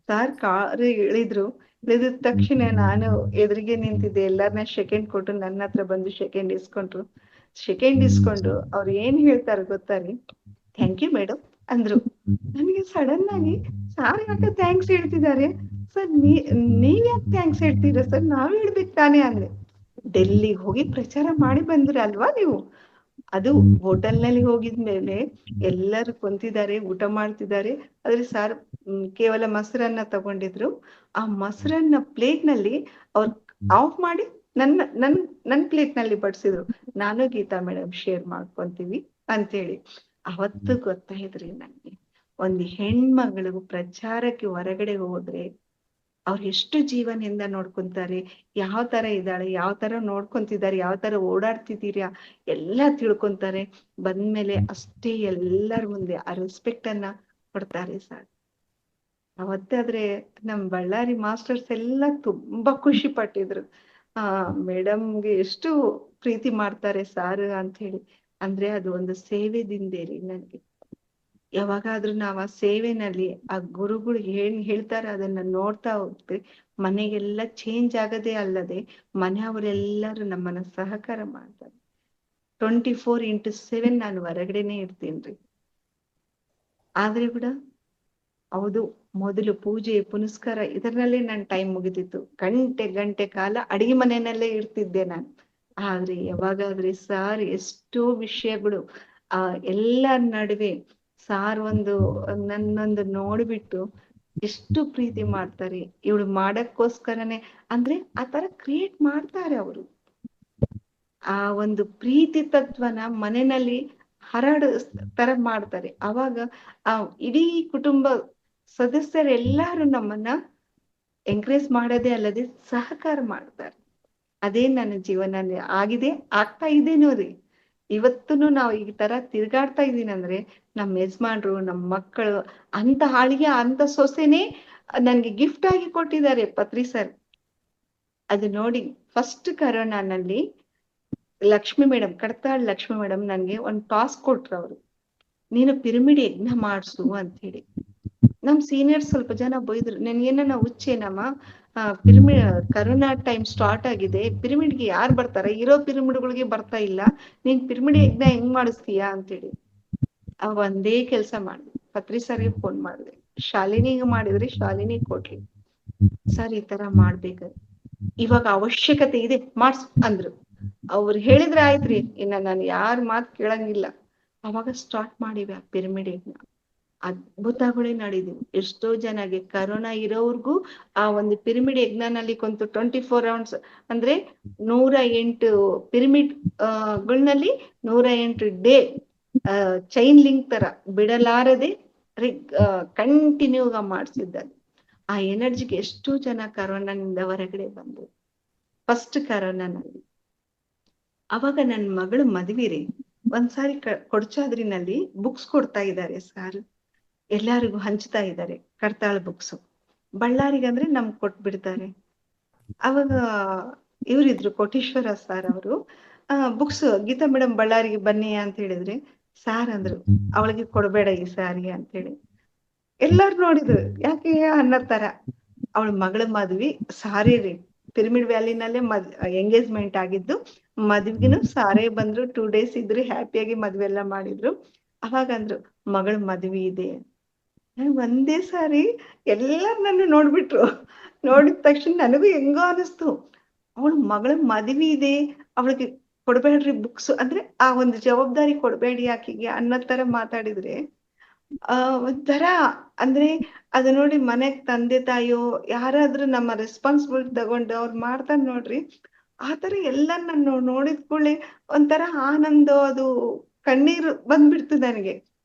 ಸಾರ್ ಕಾರು ಇಳಿದ್ರು. ಇಳಿದ ತಕ್ಷಣ ನಾನು ಎದುರಿಗೆ ನಿಂತಿದ್ದೆ. ಎಲ್ಲಾರನ್ನ ಸೆಕೆಂಡ್ ಕೊಟ್ಟು ನನ್ನ ಹತ್ರ ಬಂದು ಸೆಕೆಂಡ್ ಇಸ್ಕೊಂಡ್ರು. ಸೆಕೆಂಡ್ ಇಸ್ಕೊಂಡು ಅವ್ರು ಏನ್ ಹೇಳ್ತಾರೆ ಗೊತ್ತಾ ರೀ, ಥ್ಯಾಂಕ್ ಯು ಮೇಡಮ್ ಅಂದ್ರು. ನನಗೆ ಸಡನ್ ಆಗಿ ಸಾರ್ ಯಾಕೆ ಥ್ಯಾಂಕ್ಸ್ ಹೇಳ್ತಿದ್ದಾರೆ ಸರ್, ನೀವ್ ಯಾಕೆ ಥ್ಯಾಂಕ್ಸ್ ಹೇಳ್ತೀರಾ ಸರ್, ನಾವ್ ಹೇಳ್ಬೇಕು ತಾನೇ ಅಂದೆ. ಡೆಲ್ಲಿಗೆ ಹೋಗಿ ಪ್ರಚಾರ ಮಾಡಿ ಬಂದ್ರಿ ಅಲ್ವಾ ನೀವು. ಅದು ಹೋಟೆಲ್ನಲ್ಲಿ ಹೋಗಿದ್ಮೇಲೆ ಎಲ್ಲರೂ ಕುಂತಿದ್ದಾರೆ, ಊಟ ಮಾಡ್ತಿದ್ದಾರೆ. ಆದ್ರೆ ಸಾರ್ ಕೇವಲ ಮೊಸರನ್ನ ತಗೊಂಡಿದ್ರು. ಆ ಮೊಸರನ್ನ ಪ್ಲೇಟ್ ನಲ್ಲಿ ಅವ್ರು ಆಫ್ ಮಾಡಿ ನನ್ ಪ್ಲೇಟ್ ನಲ್ಲಿ ಬಡ್ಸಿದ್ರು. ನಾನು ಗೀತಾ ಮೇಡಮ್ ಶೇರ್ ಮಾಡ್ಕೊಂತೀವಿ ಅಂತೇಳಿ. ಅವತ್ತು ಗೊತ್ತಾಯ್ತ್ರಿ ನಂಗೆ, ಒಂದು ಹೆಣ್ಮಗಳು ಪ್ರಚಾರಕ್ಕೆ ಹೊರಗಡೆ ಹೋದ್ರೆ ಅವ್ರು ಎಷ್ಟು ಜೀವನದಿಂದ ನೋಡ್ಕೊಂತಾರೆ, ಯಾವ ತರ ಇದ್ದಾಳೆ, ಯಾವ ತರ ನೋಡ್ಕೊಂತಿದ್ದಾರೆ, ಯಾವ ತರ ಓಡಾಡ್ತಿದ್ದೀರಾ ಎಲ್ಲ ತಿಳ್ಕೊಂತಾರೆ. ಬಂದ್ಮೇಲೆ ಅಷ್ಟೇ ಎಲ್ಲರ ಮುಂದೆ ಆ ರೆಸ್ಪೆಕ್ಟ್ ಅನ್ನ ಕೊಡ್ತಾರೆ ಸರ್. ಅವತ್ತಾದ್ರೆ ನಮ್ ಬಳ್ಳಾರಿ ಮಾಸ್ಟರ್ಸ್ ಎಲ್ಲ ತುಂಬಾ ಖುಷಿ ಪಟ್ಟಿದ್ರು. ಮೇಡಮ್ಗೆ ಎಷ್ಟು ಪ್ರೀತಿ ಮಾಡ್ತಾರೆ ಸಾರ್ ಅಂತ ಹೇಳಿ. ಅಂದ್ರೆ ಅದು ಒಂದು ಸೇವೆದಿಂದೇ ರೀ ನನ್ಗೆ. ಯಾವಾಗಾದ್ರೂ ನಾವ್ ಆ ಸೇವೆನಲ್ಲಿ ಆ ಗುರುಗಳು ಏನ್ ಹೇಳ್ತಾರ ಅದನ್ನ ನೋಡ್ತಾ ಹೋಗ್ತೀವಿ. ಮನೆಗೆಲ್ಲ ಚೇಂಜ್ ಆಗದೆ ಅಲ್ಲದೆ ಮನೆಯವರೆಲ್ಲರೂ ನಮ್ಮನ್ನ ಸಹಕಾರ ಮಾಡ್ತಾರೆ. 24x7 ನಾನು ಹೊರಗಡೆನೆ ಇರ್ತೀನ್ರಿ. ಆದ್ರೆ ಕೂಡ ಹೌದು, ಮೊದಲು ಪೂಜೆ ಪುನಸ್ಕಾರ ಇದರಲ್ಲೇ ನನ್ ಟೈಮ್ ಮುಗಿತಿತ್ತು. ಗಂಟೆ ಕಾಲ ಅಡಿಗೆ ಮನೆಯಲ್ಲೇ ಇರ್ತಿದ್ದೆ ನಾನು. ಆದ್ರೆ ಯಾವಾಗಾದ್ರೆ ಸಾರ್ ಎಷ್ಟೋ ವಿಷಯಗಳು ಎಲ್ಲರ ನಡುವೆ ಸಾರ್ ನನ್ನೊಂದು ನೋಡ್ಬಿಟ್ಟು ಎಷ್ಟು ಪ್ರೀತಿ ಮಾಡ್ತಾರೆ. ಇವಳು ಮಾಡಕ್ಕೋಸ್ಕರನೇ ಅಂದ್ರೆ ಆ ತರ ಕ್ರಿಯೇಟ್ ಮಾಡ್ತಾರೆ ಅವರು. ಆ ಒಂದು ಪ್ರೀತಿ ತತ್ವನ ಮನೆಯಲ್ಲಿ ಹರಡ ತರ ಮಾಡ್ತಾರೆ. ಅವಾಗ ಆ ಇಡೀ ಕುಟುಂಬ ಸದಸ್ಯರೆಲ್ಲರೂ ನಮ್ಮನ್ನ ಎಂಕರೇಜ್ ಮಾಡೋದೇ ಅಲ್ಲದೆ ಸಹಕಾರ ಮಾಡ್ತಾರೆ. ಅದೇ ನನ್ನ ಜೀವನ ಆಗಿದೆ, ಆಗ್ತಾ ಇದೇನೋ ರೀ. ಇವತ್ತೂನು ನಾವು ಈ ತರ ತಿರ್ಗಾಡ್ತಾ ಇದೀನಿ ಅಂದ್ರೆ ನಮ್ ಯಜಮಾನ್ರು, ನಮ್ ಮಕ್ಕಳು ಅಂತ ಹಾಳಿಗೆ ಅಂತ ಸೊಸೆನೆ ನನ್ಗೆ ಗಿಫ್ಟ್ ಆಗಿ ಕೊಟ್ಟಿದ್ದಾರೆ ಪತ್ರಿ ಸರ್. ಅದು ನೋಡಿ ಫಸ್ಟ್ ಕರೋನಾನಲ್ಲಿ ಲಕ್ಷ್ಮಿ ಮೇಡಮ್, ಕಡತಾಳ್ ಲಕ್ಷ್ಮಿ ಮೇಡಮ್ ನನ್ಗೆ ಒಂದ್ ಟಾಸ್ಕ್ ಕೊಟ್ರು ಅವರು, ನೀನು ಪಿರಮಿಡ್ ಯಜ್ಞ ಮಾಡ್ಸು ಅಂತ ಹೇಳಿ. ನಮ್ ಸೀನಿಯರ್ಸ್ ಸ್ವಲ್ಪ ಜನ ಬೈದ್ರು, ನನ್ಗೇನ ಹುಚ್ಚೇನಮ್ಮ, ಪಿರಮಿಡ್ ಕರೋನಾ ಟೈಮ್ ಸ್ಟಾರ್ಟ್ ಆಗಿದೆ, ಪಿರಮಿಡ್ಗೆ ಯಾರು ಬರ್ತಾರ, ಇರೋ ಪಿರಮಿಡ್ಗಳಿಗೆ ಬರ್ತಾ ಇಲ್ಲ, ನೀನ್ ಪಿರಮಿಡ್ ಯಜ್ಞ ಹೆಂಗ್ ಮಾಡಿಸ್ತೀಯಾ ಅಂತೇಳಿ. ಒಂದೇ ಕೆಲ್ಸ ಮಾಡಿದೆ, ಪತ್ರಿ ಸರ್ಗೆ ಫೋನ್ ಮಾಡಿದೆ, ಶಾಲಿನಿಗೆ ಮಾಡಿದ್ರೆ ಶಾಲಿನಿ ಕೊಟ್ಲಿ, ಸರ್ ಈ ತರ ಮಾಡ್ಬೇಕ, ಇವಾಗ ಅವಶ್ಯಕತೆ ಇದೆ ಮಾಡ್ಸ್ ಅಂದ್ರು. ಅವ್ರು ಹೇಳಿದ್ರೆ ಆಯ್ತ್ರಿ, ಇನ್ನ ನಾನು ಯಾರ ಮಾತು ಕೇಳಂಗಿಲ್ಲ. ಅವಾಗ ಸ್ಟಾರ್ಟ್ ಮಾಡಿವೆ ಆ ಪಿರಮಿಡ್ ಯಜ್ಞ. ಅದ್ಭುತಗಳೇ ನಡೆದಿವೆ. ಎಷ್ಟೋ ಜನಗೆ ಕರೋನಾ ಇರೋರ್ಗೂ ಆ ಒಂದು ಪಿರಮಿಡ್ ಯಜ್ಞನಲ್ಲಿ ಕುಂತು 24 rounds ಅಂದ್ರೆ 108 ಪಿರಮಿಡ್ ಗಳಲ್ಲಿ 108 ಡೇ ಚೈನ್ ಲಿಂಕ್ ತರ ಬಿಡಲಾರದೆ ಕಂಟಿನ್ಯೂಗ ಮಾಡ್ಸಿದ್ದಾರೆ. ಆ ಎನರ್ಜಿಗೆ ಎಷ್ಟೋ ಜನ ಕರೋನಾನಿಂದ ಹೊರಗಡೆ ಬಂದ್ರು ಫಸ್ಟ್ ಕರೋನಾನಲ್ಲಿ. ಅವಾಗ ನನ್ ಮಗಳು ಮದ್ವೆ ರೀ. ಒಂದ್ಸಾರಿ ಕೊಡ್ಚಾದ್ರಿನಲ್ಲಿ ಬುಕ್ಸ್ ಕೊಡ್ತಾ ಇದ್ದಾರೆ ಸಾರ್, ಎಲ್ಲಾರಿಗೂ ಹಂಚ್ತಾ ಇದ್ದಾರೆ ಕಡ್ತಾಳ ಬುಕ್ಸ್. ಬಳ್ಳಾರಿಗಂದ್ರೆ ನಮ್ಗ್ ಕೊಟ್ಬಿಡ್ತಾರೆ. ಅವಾಗ ಇವ್ರಿದ್ರು ಕೋಟೇಶ್ವರ ಸಾರ್ ಅವರು, ಬುಕ್ಸ್ ಗೀತಾ ಮೇಡಮ್ ಬಳ್ಳಾರಿಗೆ ಬನ್ನಿ ಅಂತ ಹೇಳಿದ್ರೆ ಸಾರ್ ಅಂದ್ರು, ಅವಳಿಗೆ ಕೊಡ್ಬೇಡ ಈ ಸಾರಿಗೆ ಅಂತ ಹೇಳಿ. ಎಲ್ಲಾರು ನೋಡಿದ್ರು, ಯಾಕೆ ಅನ್ನೋ ತರ. ಅವಳ ಮಗಳ ಮದ್ವಿ ಸಾರೇ ರೀ, ಪಿರಮಿಡ್ ವ್ಯಾಲಿನಲ್ಲೇ ಎಂಗೇಜ್ಮೆಂಟ್ ಆಗಿದ್ದು. ಮದ್ವಿಗಿನು ಸಾರೇ ಬಂದ್ರು, 2 days ಇದ್ರು, ಹ್ಯಾಪಿಯಾಗಿ ಮದ್ವೆ ಎಲ್ಲ ಮಾಡಿದ್ರು. ಅವಾಗಂದ್ರು ಮಗಳ ಮದ್ವಿ ಇದೆ. ಒಂದೇ ಸಾರಿ ಎಲ್ಲಾರು ನನ್ನ ನೋಡ್ಬಿಟ್ರು. ನೋಡಿದ ತಕ್ಷಣ ನನಗೂ ಹೆಂಗೋ ಅನಿಸ್ತು. ಅವಳ ಮಗಳ ಮದ್ವಿ ಇದೆ, ಅವಳಿಗೆ ಕೊಡ್ಬೇಡ್ರಿ ಬುಕ್ಸ್ ಅಂದ್ರೆ ಆ ಒಂದು ಜವಾಬ್ದಾರಿ ಕೊಡ್ಬೇಡಿ ಆಕಿಗೆ ಅನ್ನೋ ತರ ಮಾತಾಡಿದ್ರೆ ಒಂಥರ ಅಂದ್ರೆ ಅದು ನೋಡಿ ಮನೆಗ್ ತಂದೆ ತಾಯಿಯೋ ಯಾರಾದ್ರೂ ನಮ್ಮ ರೆಸ್ಪಾನ್ಸಿಬಿಲಿಟಿ ತಗೊಂಡು ಅವ್ರು ಮಾಡ್ತಾರ ನೋಡ್ರಿ, ಆತರ ಎಲ್ಲ ನಾನು ನೋಡಿದ ಕೂಡಲೇ ಒಂಥರ ಆನಂದ, ಅದು ಕಣ್ಣೀರು ಬಂದ್ಬಿಡ್ತು ನನಗೆ.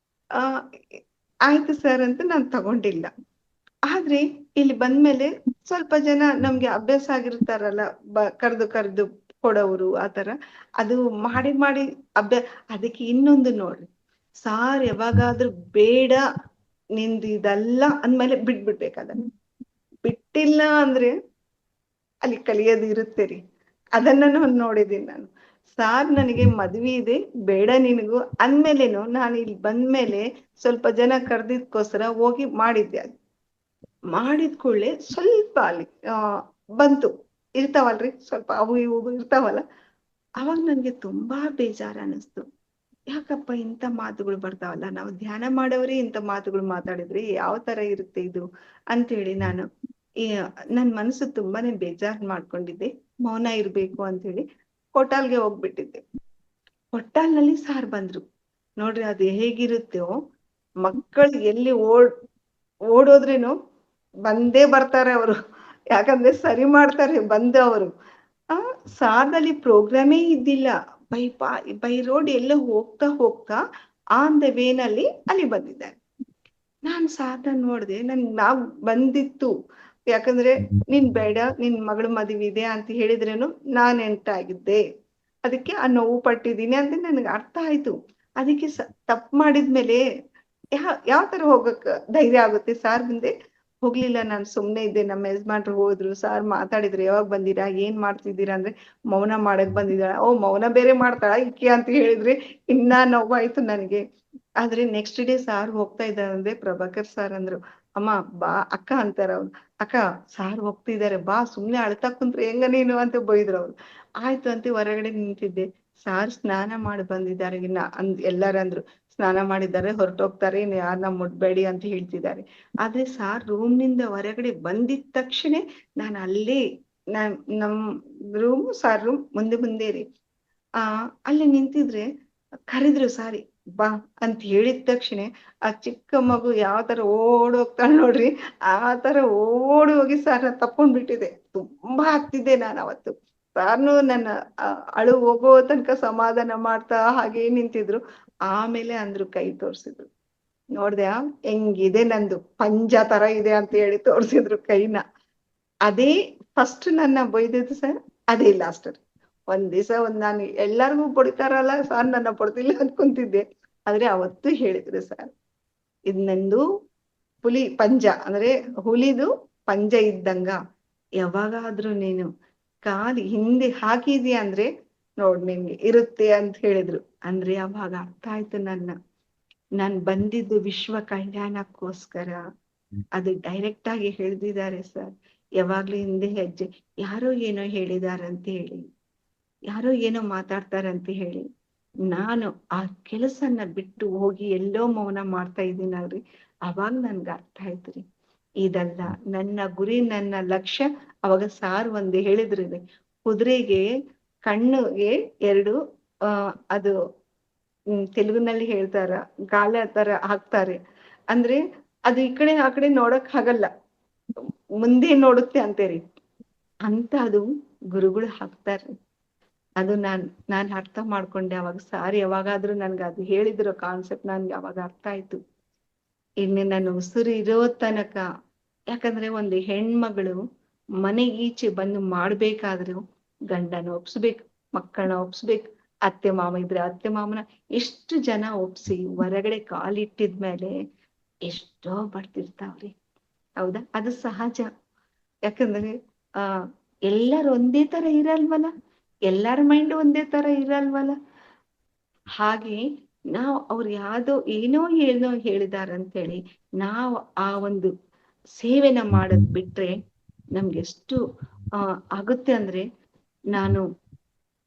ಆ ಆಯ್ತು ಸರ್ ಅಂತ ನಾನು ತಗೊಂಡಿಲ್ಲ. ಆದ್ರೆ ಇಲ್ಲಿ ಬಂದ್ಮೇಲೆ ಸ್ವಲ್ಪ ಜನ ನಮ್ಗೆ ಅಭ್ಯಾಸ ಆಗಿರ್ತಾರಲ್ಲ, ಕರ್ದು ಕೊಡೋರು ಆತರ, ಅದು ಮಾಡಿ ಮಾಡಿ ಅದಕ್ಕೆ ಇನ್ನೊಂದು ನೋಡ್ರಿ, ಸಾರ್ ಯಾವಾಗಾದ್ರೂ ಬೇಡ ನಿಂದು ಇದಲ್ಲ ಅಂದ್ಮೇಲೆ ಬಿಟ್ಬಿಡ್ಬೇಕದನ್ನ. ಬಿಟ್ಟಿಲ್ಲ ಅಂದ್ರೆ ಅಲ್ಲಿ ಕಲಿಯೋದು ಇರುತ್ತೆ ರೀ. ಅದನ್ನ ನೋಡಿದೀನಿ ನಾನು. ಸಾರ್ ನನಗೆ ಮದ್ವಿ ಇದೆ ಬೇಡ ನಿನಗೂ ಅಂದ್ಮೇಲೇನು ನಾನು ಇಲ್ಲಿ ಬಂದ್ಮೇಲೆ ಸ್ವಲ್ಪ ಜನ ಕರ್ದಿದ್ಕೋಸ್ಕರ ಹೋಗಿ ಮಾಡಿದ್ದೆ. ಅದು ಮಾಡಿದ ಕೂಡಲೇ ಸ್ವಲ್ಪ ಅಲ್ಲಿ ಬಂತು, ಇರ್ತಾವಲ್ರಿ ಸ್ವಲ್ಪ ಅವು ಇವು ಇರ್ತಾವಲ್ಲ, ಅವಾಗ ನನ್ಗೆ ತುಂಬಾ ಬೇಜಾರ ಅನಿಸ್ತು. ಯಾಕಪ್ಪ ಇಂಥ ಮಾತುಗಳು ಬರ್ತಾವಲ್ಲ, ನಾವು ಧ್ಯಾನ ಮಾಡೋರೇ ಇಂಥ ಮಾತುಗಳು ಮಾತಾಡಿದ್ರೆ ಯಾವ ತರ ಇರುತ್ತೆ ಇದು ಅಂತೇಳಿ ನಾನು ನನ್ ಮನಸ್ಸು ತುಂಬಾನೇ ಬೇಜಾರ್ ಮಾಡ್ಕೊಂಡಿದ್ದೆ. ಮೌನ ಇರ್ಬೇಕು ಅಂತ ಹೇಳಿ ಕೊಟಾಲ್ಗೆ ಹೋಗ್ಬಿಟ್ಟಿದ್ದೆ. ಕೊಟ್ಟಾಲ್ನಲ್ಲಿ ಸಾರ್ ಬಂದ್ರು ನೋಡ್ರಿ. ಅದು ಹೇಗಿರುತ್ತೋ, ಮಕ್ಕಳು ಎಲ್ಲಿ ಓಡೋದ್ರೇನು ಬಂದೇ ಬರ್ತಾರೆ ಅವರು, ಯಾಕಂದ್ರೆ ಸರಿ ಮಾಡ್ತಾರೆ ಬಂದು ಅವರು. ಸಾರ್ನಲ್ಲಿ ಪ್ರೋಗ್ರಾಮೇ ಇದ್ದಿಲ್ಲ, ಬೈ ರೋಡ್ ಎಲ್ಲ ಹೋಗ್ತಾ ಹೋಗ್ತಾ ಆನ್ ದ ವೇನಲ್ಲಿ ಅಲ್ಲಿ ಬಂದಿದ್ದಾರೆ. ನಾನ್ ಸಾರ್ನ ನೋಡ್ದೆ, ನಾವ್ ಬಂದಿತ್ತು, ಯಾಕಂದ್ರೆ ನೀನ್ ಬೇಡ ನಿನ್ ಮಗಳ ಮದುವೆ ಇದೆ ಅಂತ ಹೇಳಿದ್ರೇನು ನಾನ್ ಎಂಟಾಗಿದ್ದೆ, ಅದಕ್ಕೆ ಆ ನೋವು ಪಟ್ಟಿದ್ದೀನಿ ಅಂತ ನನ್ಗೆ ಅರ್ಥ ಆಯ್ತು. ಅದಕ್ಕೆ ತಪ್ಪು ಮಾಡಿದ್ಮೇಲೆ ಯಾವ ತರ ಹೋಗಕ್ ಧೈರ್ಯ ಆಗುತ್ತೆ ಸಾರ್ ಮುಂದೆ? ಹೋಗ್ಲಿಲ್ಲ, ನಾನು ಸುಮ್ನೆ ಇದ್ದೆ. ನಮ್ಮ ಯಜಮಾನ್ರು ಹೋದ್ರು, ಸಾರ್ ಮಾತಾಡಿದ್ರು ಯಾವಾಗ ಬಂದಿರಾ ಏನ್ ಮಾಡ್ತಿದ್ದೀರಾ ಅಂದ್ರೆ ಮೌನ ಮಾಡಕ್ ಬಂದಿದ್ದಾಳ. ಓ ಮೌನ ಬೇರೆ ಮಾಡ್ತಾಳ ಇಕ್ಕಿ ಅಂತ ಹೇಳಿದ್ರೆ ಇನ್ನ ನೋವಾಯ್ತು ನನಗೆ. ಆದ್ರೆ ನೆಕ್ಸ್ಟ್ ಡೇ ಸಾರ್ ಹೋಗ್ತಾ ಇದ್ದಾರಂದ್ರೆ ಪ್ರಭಾಕರ್ ಸಾರ್ ಅಂದ್ರು, ಅಮ್ಮ ಬಾ ಅಕ್ಕ ಅಂತಾರ ಅವ್ರು, ಅಕ್ಕ ಸಾರ್ ಹೋಗ್ತಿದ್ದಾರೆ ಬಾ, ಸುಮ್ನೆ ಅಳ್ತಾ ಕುಂತ್ರೆ ಹೆಂಗ ನೀನು ಅಂತ ಬೈದ್ರು ಅವ್ರು. ಆಯ್ತು ಅಂತ ಹೊರಗಡೆ ನಿಂತಿದ್ದೆ. ಸಾರ್ ಸ್ನಾನ ಮಾಡಿ ಬಂದಿದ್ದಾರೆ ಎಲ್ಲಾರಂದ್ರು ಸ್ನಾನ ಮಾಡಿದ್ದಾರೆ ಹೊರಟೋಗ್ತಾರೆ, ಇನ್ನು ಯಾರನ್ನ ಮುಟ್ಬೇಡಿ ಅಂತ ಹೇಳ್ತಿದ್ದಾರೆ. ಆದ್ರೆ ಸಾರ್ ರೂಮ್ ನಿಂದ ಹೊರಗಡೆ ಬಂದಿದ ತಕ್ಷಣ ನಾನು ಅಲ್ಲೇ ನಮ್ ರೂಮ್ ಸಾರ್ ರೂಮ್ ಮುಂದೆ ರೀ, ಅಲ್ಲಿ ನಿಂತಿದ್ರೆ ಕರೆದ್ರು ಸಾರಿ ಬಾ ಅಂತ ಹೇಳಿದ ತಕ್ಷಣ ಆ ಚಿಕ್ಕ ಮಗು ಯಾವ ತರ ಓಡ್ ಹೋಗ್ತಾಳೆ ನೋಡ್ರಿ, ಆ ತರ ಓಡಿ ಹೋಗಿ ಸಾರ್ನ ತಕೊಂಡ್ಬಿಟ್ಟಿದೆ. ತುಂಬಾ ಆಗ್ತಿದ್ದೆ ನಾನು ಅವತ್ತು. ಸಾರ್ನು ನನ್ನ ಅಳು ಹೋಗೋ ತನಕ ಸಮಾಧಾನ ಮಾಡ್ತಾ ಹಾಗೆ ನಿಂತಿದ್ರು. ಆಮೇಲೆ ಅಂದ್ರು, ಕೈ ತೋರ್ಸಿದ್ರು, ನೋಡ್ದ್ಯಾ ಹೆಂಗಿದೆ ನಂದು ಪಂಜ ತರ ಇದೆ ಅಂತ ಹೇಳಿ ತೋರ್ಸಿದ್ರು ಕೈನ. ಅದೇ ಫಸ್ಟ್ ನನ್ನ ಬೈದಿದ್ದು ಸರ್, ಅದೇ ಲಾಸ್ಟ್. ಒಂದ್ ದಿವಸ ನಾನು ಎಲ್ಲಾರ್ಗು ಬಡಿತಾರಲ್ಲ ಸಾರ್ ನನ್ನ ಬಡ್ದಿಲ್ಲ ಅನ್ಕೊಂತಿದ್ದೆ, ಆದ್ರೆ ಅವತ್ತು ಹೇಳಿದ್ರು ಸರ್, ಇದ್ ನಂದು ಹುಲಿ ಪಂಜ ಅಂದ್ರೆ ಹುಲಿದು ಪಂಜ ಇದ್ದಂಗ, ಯಾವಾಗಾದ್ರೂ ನೀನು ಕಾಲಿ ಹಿಂದೆ ಹಾಕಿದ್ಯಾ ಅಂದ್ರೆ ನೋಡ್ ನಿನ್ಗೆ ಇರುತ್ತೆ ಅಂತ ಹೇಳಿದ್ರು. ಅಂದ್ರೆ ಅವಾಗ ಅರ್ಥ ಆಯ್ತು ನಾನ್ ಬಂದಿದ್ದು ವಿಶ್ವ ಕಲ್ಯಾಣಕ್ಕೋಸ್ಕರ. ಅದು ಡೈರೆಕ್ಟ್ ಆಗಿ ಹೇಳ್ದಿದ್ದಾರೆ ಸರ್, ಯಾವಾಗ್ಲೂ ಹಿಂದೆ ಹೆಜ್ಜೆ, ಯಾರೋ ಏನೋ ಹೇಳಿದಾರಂತ ಹೇಳಿ, ಯಾರೋ ಏನೋ ಮಾತಾಡ್ತಾರಂತ ಹೇಳಿ ನಾನು ಆ ಕೆಲಸನ ಬಿಟ್ಟು ಹೋಗಿ ಎಲ್ಲೋ ಮೌನ ಮಾಡ್ತಾ ಇದ್ದೀನಲ್ರಿ, ಅವಾಗ ನನ್ಗೆ ಅರ್ಥ ಆಯ್ತ್ರಿ, ಇದಲ್ಲ ನನ್ನ ಗುರಿ, ನನ್ನ ಲಕ್ಷ್ಯ. ಅವಾಗ ಸಾರ್ ಒಂದು ಹೇಳಿದ್ರು, ಕುದುರೆಗೆ ಕಣ್ಣಿಗೆ ಎರಡು ಅದು ತೆಲುಗಿನಲ್ಲಿ ಹೇಳ್ತಾರ ಗಾಳ ತರ ಹಾಕ್ತಾರೆ, ಅಂದ್ರೆ ಅದು ಈ ಕಡೆ ಆ ಕಡೆ ನೋಡಕ್ ಆಗಲ್ಲ, ಮುಂದೆ ನೋಡುತ್ತೆ ಅಂತೇರಿ ಅಂತ ಅದು ಗುರುಗಳು ಹಾಕ್ತಾರ್ರಿ. ಅದು ನಾನ್ ಅರ್ಥ ಮಾಡ್ಕೊಂಡೆ ಅವಾಗ. ಸಾರಿ ಯಾವಾಗಾದ್ರೂ ನನ್ಗೆ ಅದು ಹೇಳಿದ್ರು ಕಾನ್ಸೆಪ್ಟ್ ನನ್ಗೆ ಅವಾಗ ಅರ್ಥ ಆಯ್ತು. ಇನ್ನು ನನ್ನ ಉಸಿರು ಇರೋ ತನಕ, ಯಾಕಂದ್ರೆ ಒಂದು ಹೆಣ್ಮಗಳು ಮನೆಗೀಚೆ ಬಂದು ಮಾಡ್ಬೇಕಾದ್ರು ಗಂಡನ ಒಪ್ಸ್ಬೇಕು, ಮಕ್ಕಳನ್ನ ಒಪ್ಸ್ಬೇಕು, ಅತ್ತೆ ಮಾಮ ಇದ್ರೆ ಅತ್ತೆ ಮಾಮನ ಎಷ್ಟು ಜನ ಒಪ್ಸಿ ಹೊರಗಡೆ ಕಾಲಿಟ್ಟಿದ್ಮೇಲೆ ಎಷ್ಟೋ ಬರ್ತಿರ್ತಾವ್ರಿ. ಹೌದಾ? ಅದು ಸಹಜ. ಯಾಕಂದ್ರೆ ಎಲ್ಲಾರು ಒಂದೇ ತರ ಇರಲ್ವಲ್ಲ, ಎಲ್ಲಾರ ಮೈಂಡ್ ಒಂದೇ ತರ ಇರಲ್ವಲ್ಲ. ಹಾಗೆ ನಾವು ಅವ್ರು ಏನೋ ಹೇಳಿದಾರಂತೇಳಿ ನಾವು ಆ ಒಂದು ಸೇವೆನ ಮಾಡದ್ ಬಿಟ್ರೆ ನಮ್ಗೆಷ್ಟು ಆಗುತ್ತೆ ಅಂದ್ರೆ, ನಾನು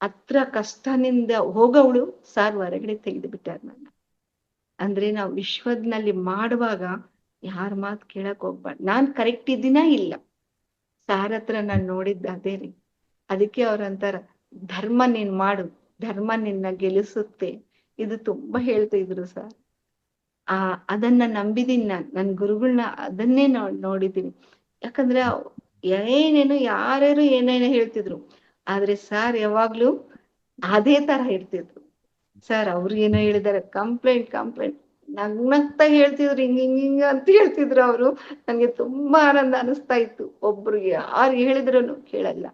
ಹತ್ರ ಕಷ್ಟನಿಂದ ಹೋಗೋವಳು ಸಾರ್ ಹೊರಗಡೆ ತೆಗೆದು ಬಿಟ್ಟಾರ ನನ್ನ. ಅಂದ್ರೆ ನಾವು ವಿಶ್ವದ್ನಲ್ಲಿ ಮಾಡುವಾಗ ಯಾರ ಮಾತು ಕೇಳಕ್ ಹೋಗ್ಬಾರ್ದು. ನಾನ್ ಕರೆಕ್ಟ್ ಇದ್ದೀನಾ ಇಲ್ಲ, ಸಾರ್ ಹತ್ರ ನಾನ್ ನೋಡಿದ್ದ ಅದೇ ರೀ. ಅದಕ್ಕೆ ಅವ್ರಂತಾರ, ಧರ್ಮ ನೀನ್ ಮಾಡು, ಧರ್ಮ ನಿನ್ನ ಗೆಲ್ಲಿಸುತ್ತೆ. ಇದು ತುಂಬಾ ಹೇಳ್ತಾ ಇದ್ರು ಸರ್. ಅದನ್ನ ನಂಬಿದೀನಿ ನಾನ್, ನನ್ ಗುರುಗಳನ್ನ ಅದನ್ನೇ ನೋಡಿದೀನಿ. ಯಾಕಂದ್ರೆ ಏನೇನು ಯಾರ್ಯಾರು ಏನೇನೋ ಹೇಳ್ತಿದ್ರು, ಆದ್ರೆ ಸಾರ್ ಯಾವಾಗ್ಲೂ ಅದೇ ತರ ಇರ್ತಿದ್ರು. ಸರ್ ಅವ್ರು ಏನೋ ಹೇಳಿದಾರೆ, ಕಂಪ್ಲೇಂಟ್ ನಗ್ನಗ್ತಾ ಹೇಳ್ತಿದ್ರು, ಹಿಂಗ ಅಂತ ಹೇಳ್ತಿದ್ರು ಅವ್ರು. ನನ್ಗೆ ತುಂಬಾ ಆನಂದ ಅನಿಸ್ತಾ ಇತ್ತು. ಒಬ್ರು ಯಾರು ಹೇಳಿದ್ರೂನು ಕೇಳಲ್ಲ.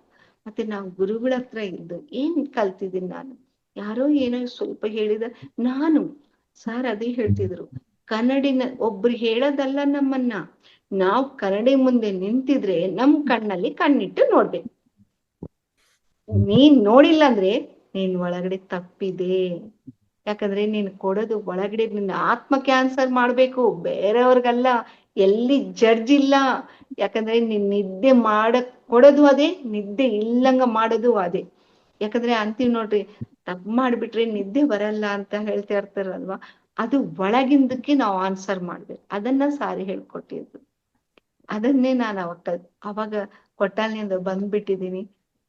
ಮತ್ತೆ ನಾವು ಗುರುಗಳ ಹತ್ರ ಇದ್ದು ಏನ್ ಕಲ್ತಿದ್ದೀನಿ ನಾನು? ಯಾರೋ ಏನೋ ಸ್ವಲ್ಪ ಹೇಳಿದ ನಾನು, ಸಾರ್ ಅದೇ ಹೇಳ್ತಿದ್ರು, ಕನ್ನಡಿನ ಒಬ್ರು ಹೇಳೋದಲ್ಲ ನಮ್ಮನ್ನ, ನಾವ್ ಕನ್ನಡಿ ಮುಂದೆ ನಿಂತಿದ್ರೆ ನಮ್ ಕಣ್ಣಲ್ಲಿ ಕಣ್ಣಿಟ್ಟು ನೋಡ್ಬೇಕು. ನೀನ್ ನೋಡಿಲ್ಲ ಅಂದ್ರೆ ನೀನ್ ಒಳಗಡೆ ತಪ್ಪಿದೆ. ಯಾಕಂದ್ರೆ ನೀನ್ ಕೊಡೋದು ಒಳಗಡೆ ನಿನ್ನ ಆತ್ಮ ಕ್ಯಾನ್ಸರ್ ಮಾಡ್ಬೇಕು, ಬೇರೆಯವ್ರಿಗಲ್ಲ. ಎಲ್ಲಿ ಜಡ್ಜ್ ಇಲ್ಲ. ಯಾಕಂದ್ರೆ ನೀನ್ ನಿದ್ದೆ ಕೊಡೋದು ಅದೇ, ನಿದ್ದೆ ಇಲ್ಲಂಗ ಮಾಡೋದು ಅದೇ. ಯಾಕಂದ್ರೆ ಅಂತೀವ್ ನೋಡ್ರಿ, ತಪ್ಪು ಮಾಡ್ಬಿಟ್ರೆ ನಿದ್ದೆ ಬರಲ್ಲ ಅಂತ ಹೇಳ್ತಾ ಇರ್ತಾರಲ್ವಾ, ಅದು ಒಳಗಿಂದಕ್ಕೆ ನಾವು ಆನ್ಸರ್ ಮಾಡ್ಬೇಕು. ಅದನ್ನ ಸಾರಿ ಹೇಳ್ಕೊಟ್ಟಿದ್ರು. ಅದನ್ನೇ ನಾನು ಅವಾಗ ಕೊಟ್ಟಾಲಿನಿಂದ ಬಂದ್ಬಿಟ್ಟಿದೀನಿ.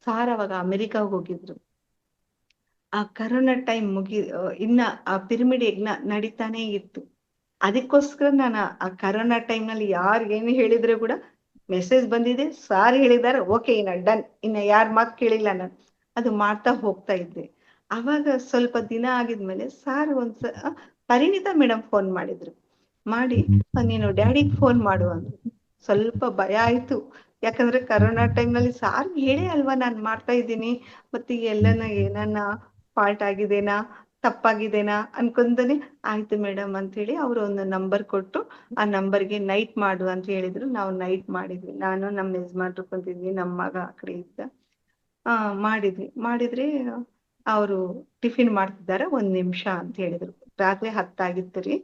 ಸಾರ್ ಅವಾಗ ಅಮೆರಿಕಾಗ್ ಹೋಗಿದ್ರು. ಆ ಕರೋನಾ ಟೈಮ್ ಇನ್ನ ಆ ಪಿರಮಿಡ್ ಯಜ್ಞ ನಡೀತಾನೆ ಇತ್ತು. ಅದಕ್ಕೋಸ್ಕರ ನಾನು ಆ ಕರೋನಾ ಟೈಮ್ ನಲ್ಲಿ ಯಾರು ಏನು ಹೇಳಿದ್ರೆ ಕೂಡ ಮೆಸೇಜ್ ಬಂದಿದೆ, ಸಾರ್ ಹೇಳಿದಾರೆ, ಓಕೆ ಇನ್ನ ಡನ್, ಇನ್ನ ಯಾರ ಮಾತು ಕೇಳಿಲ್ಲ ನಾನು. ಅದು ಮಾಡ್ತಾ ಹೋಗ್ತಾ ಇದ್ದೆ. ಅವಾಗ ಸ್ವಲ್ಪ ದಿನ ಆಗಿದ್ಮೇಲೆ ಸಾರ್ ಪರಿಣಿತಾ ಮೇಡಮ್ ಫೋನ್ ಮಾಡಿದ್ರು. ಮಾಡಿ, ನೀನು ಡ್ಯಾಡಿಗ್ ಫೋನ್ ಮಾಡು ಅಂದ್ರು. ಸ್ವಲ್ಪ ಭಯ ಆಯ್ತು. ಯಾಕಂದ್ರೆ ಕರೋನಾ ಟೈಮ್ ನಲ್ಲಿ ಸಾರ್ ಹೇಳೇ ಅಲ್ವಾ ನಾನ್ ಮಾಡ್ತಾ ಇದ್ದೀನಿ. ಮತ್ತೆ ಏನನ್ನ ಫಾಲ್ಟ್ ಆಗಿದೇನಾ, ತಪ್ಪಾಗಿದೇನಾ ಅನ್ಕೊಂತಾನೆ, ಆಯ್ತು ಮೇಡಮ್ ಅಂತ ಹೇಳಿ ಅವ್ರು ಒಂದು ನಂಬರ್ ಕೊಟ್ಟು, ಆ ನಂಬರ್ಗೆ ನೈಟ್ ಮಾಡು ಅಂತ ಹೇಳಿದ್ರು. ನಾವು ನೈಟ್ ಮಾಡಿದ್ವಿ. ನಾನು ನಮ್ಮ ಯಜಮಾನ್ರು ಕುಂತಿದ್ವಿ, ನಮ್ಮ ಮಗ ಆ ಕಡೆ ಇದ್ದ. ಮಾಡಿದ್ರೆ ಅವರು ಟಿಫಿನ್ ಮಾಡ್ತಿದಾರ, 1 ನಿಮಿಷ ಅಂತ ಹೇಳಿದ್ರು. ರಾತ್ರಿ 10 ಆಗಿತ್ತು ರೀ.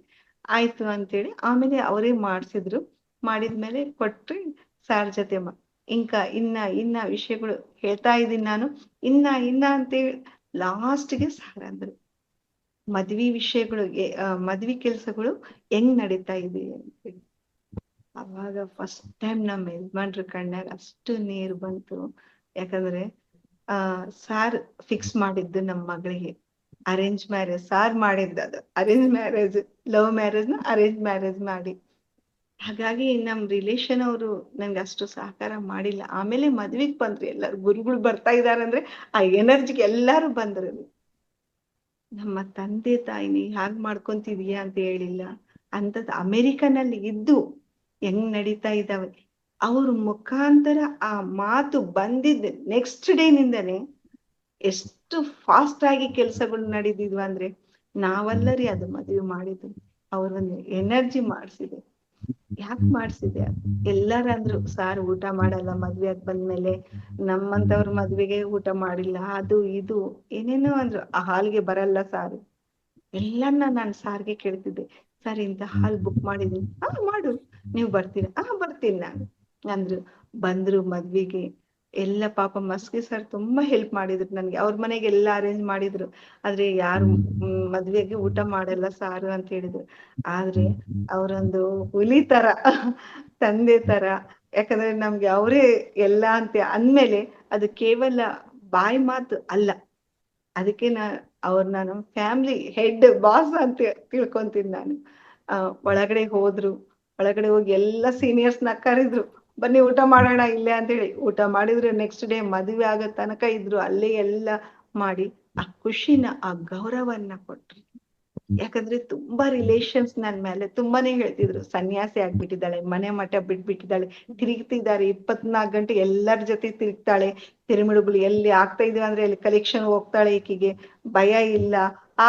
ಆಯ್ತು ಅಂತೇಳಿ ಆಮೇಲೆ ಅವರೇ ಮಾಡ್ಸಿದ್ರು. ಮಾಡಿದ್ಮೇಲೆ ಕೊಟ್ರಿ ಸಾರ್ ಜೊತೆ ಇನ್ನ ವಿಷಯಗಳು ಹೇಳ್ತಾ ಇದ್ದೀನಿ ನಾನು. ಇನ್ನ ಅಂತೇಳಿ ಲಾಸ್ಟ್ಗೆ ಸಾರ್ ಅಂದ್ರು, ಮದ್ವಿ ವಿಷಯಗಳು, ಮದ್ವಿ ಕೆಲ್ಸಗಳು ಹೆಂಗ್ ನಡೀತಾ ಇದೆ ಅಂತೇಳಿ. ಅವಾಗ ಫಸ್ಟ್ ಟೈಮ್ ನಮ್ಮ ಯಜಮಾನ್ರ ಕಣ್ಣಾಗ ಅಷ್ಟು ನೀರು ಬಂತು. ಯಾಕಂದ್ರೆ ಸಾರ್ ಫಿಕ್ಸ್ ಮಾಡಿದ್ದು ನಮ್ಮ ಮಗಳಿಗೆ ಅರೇಂಜ್ ಮ್ಯಾರೇಜ್. ಸಾರ್ ಮಾಡಿದ್ದು ಅದು ಅರೇಂಜ್ ಮ್ಯಾರೇಜ್, ಲವ್ ಮ್ಯಾರೇಜ್ ನ ಅರೇಂಜ್ ಮ್ಯಾರೇಜ್ ಮಾಡಿ. ಹಾಗಾಗಿ ನಮ್ ರಿಲೇಶನ್ ಅವರು ನನ್ಗೆ ಅಷ್ಟು ಸಹಕಾರ ಮಾಡಿಲ್ಲ. ಆಮೇಲೆ ಮದ್ವಿಗ್ ಬಂದ್ರಿ ಎಲ್ಲಾರು, ಗುರುಗಳು ಬರ್ತಾ ಇದಾರೆ ಅಂದ್ರೆ ಆ ಎನರ್ಜಿಗೆ ಎಲ್ಲಾರು ಬಂದ್ರು. ನಮ್ಮ ತಂದೆ ತಾಯಿನಿ ಹ್ಯಾಗ್ ಮಾಡ್ಕೊಂತಿದೀಯಾ ಅಂತ ಹೇಳಿಲ್ಲ. ಅಂತದ್ ಅಮೆರಿಕನಲ್ಲಿ ಇದ್ದು ಹೆಂಗ್ ನಡೀತಾ ಇದ್ದಾವೆ ಅವ್ರ ಮುಖಾಂತರ ಆ ಮಾತು ಬಂದಿದ್ದ ನೆಕ್ಸ್ಟ್ ಡೇ ನಿಂದನೆ ಎಷ್ಟು ಫಾಸ್ಟ್ ಆಗಿ ಕೆಲ್ಸಗಳು ನಡೀತಿದ್ವು ಅಂದ್ರೆ, ನಾವಲ್ಲರಿ ಅದು ಮದುವೆ ಮಾಡಿದ್ದು, ಅವ್ರೊಂದು ಎನರ್ಜಿ ಮಾಡ್ಸಿದೆ. ಯಾಕೆ ಮಾಡ್ಸಿದೆ? ಎಲ್ಲಾರಂದ್ರು ಸಾರ್ ಊಟ ಮಾಡಲ್ಲ ಮದ್ವೆ ಆಗ್ ಬಂದ್ಮೇಲೆ, ನಮ್ಮಂತವ್ರ ಮದ್ವೆಗೆ ಊಟ ಮಾಡಿಲ್ಲ, ಅದು ಇದು ಏನೇನೋ ಅಂದ್ರು. ಆ ಹಾಲ್ಗೆ ಬರಲ್ಲ ಸಾರು. ಎಲ್ಲನ್ನ ನಾನ್ ಸಾರ್ಗೆ ಕೇಳ್ತಿದ್ದೆ, ಸರ್ ಇಂತ ಹಾಲ್ ಬುಕ್ ಮಾಡಿದೀನಿ, ಮಾಡು, ನೀವ್ ಬರ್ತೀರಾ? ಬರ್ತೀನಿ ನಾನು ಅಂದ್ರು. ಬಂದ್ರು ಮದ್ವಿಗೆ. ಎಲ್ಲ ಪಾಪ ಮಸ್ಕಿ ಸರ್ ತುಂಬಾ ಹೆಲ್ಪ್ ಮಾಡಿದ್ರು ನನ್ಗೆ. ಅವ್ರ ಮನೆಗೆ ಎಲ್ಲ ಅರೇಂಜ್ ಮಾಡಿದ್ರು. ಆದ್ರೆ ಯಾರು ಮದ್ವೆಗೆ ಊಟ ಮಾಡಲ್ಲ ಸಾರು ಅಂತ ಹೇಳಿದ್ರು. ಆದ್ರೆ ಅವರೊಂದು ಹುಲಿ ತರ, ತಂದೆ ತರ. ಯಾಕಂದ್ರೆ ನಮ್ಗೆ ಅವರೇ ಎಲ್ಲ ಅಂತ ಅಂದ್ಮೇಲೆ ಅದು ಕೇವಲ ಬಾಯಿ ಮಾತು ಅಲ್ಲ. ಅದಕ್ಕೆ ನಾನು ಫ್ಯಾಮಿಲಿ ಹೆಡ್ ಬಾಸ್ ಅಂತ ತಿಳ್ಕೊಂತೀನಿ ನಾನು. ಒಳಗಡೆ ಒಳಗಡೆ ಹೋಗಿ ಎಲ್ಲ ಸೀನಿಯರ್ಸ್ ನ ಕರೆದ್ರು, ಬನ್ನಿ ಊಟ ಮಾಡೋಣ ಇಲ್ಲೇ ಅಂತ ಹೇಳಿ. ಊಟ ಮಾಡಿದ್ರೆ ನೆಕ್ಸ್ಟ್ ಡೇ ಮದುವೆ ಆಗೋ ತನಕ ಇದ್ರು ಅಲ್ಲೇ ಎಲ್ಲ ಮಾಡಿ. ಆ ಖುಷಿನ, ಆ ಗೌರವನ್ನ ಕೊಟ್ರು. ಯಾಕಂದ್ರೆ ತುಂಬಾ ರಿಲೇಷನ್ಸ್ ನನ್ ಮೇಲೆ ತುಂಬಾನೇ ಹೇಳ್ತಿದ್ರು, ಸನ್ಯಾಸಿ ಆಗ್ಬಿಟ್ಟಿದ್ದಾಳೆ, ಮನೆ ಮಠ ಬಿಟ್ಬಿಟ್ಟಿದ್ದಾಳೆ, ತಿರುಗ್ತಿದ್ದಾರೆ 24 ಗಂಟೆ ಎಲ್ಲರ ಜೊತೆ ತಿರುಗ್ತಾಳೆ, ಪಿರಮಿಡ್ಗಳು ಎಲ್ಲಿ ಆಗ್ತಾ ಇದೀವಿ ಅಂದ್ರೆ ಅಲ್ಲಿ ಕಲೆಕ್ಷನ್ ಹೋಗ್ತಾಳೆ, ಈಕಿಗೆ ಭಯ ಇಲ್ಲ,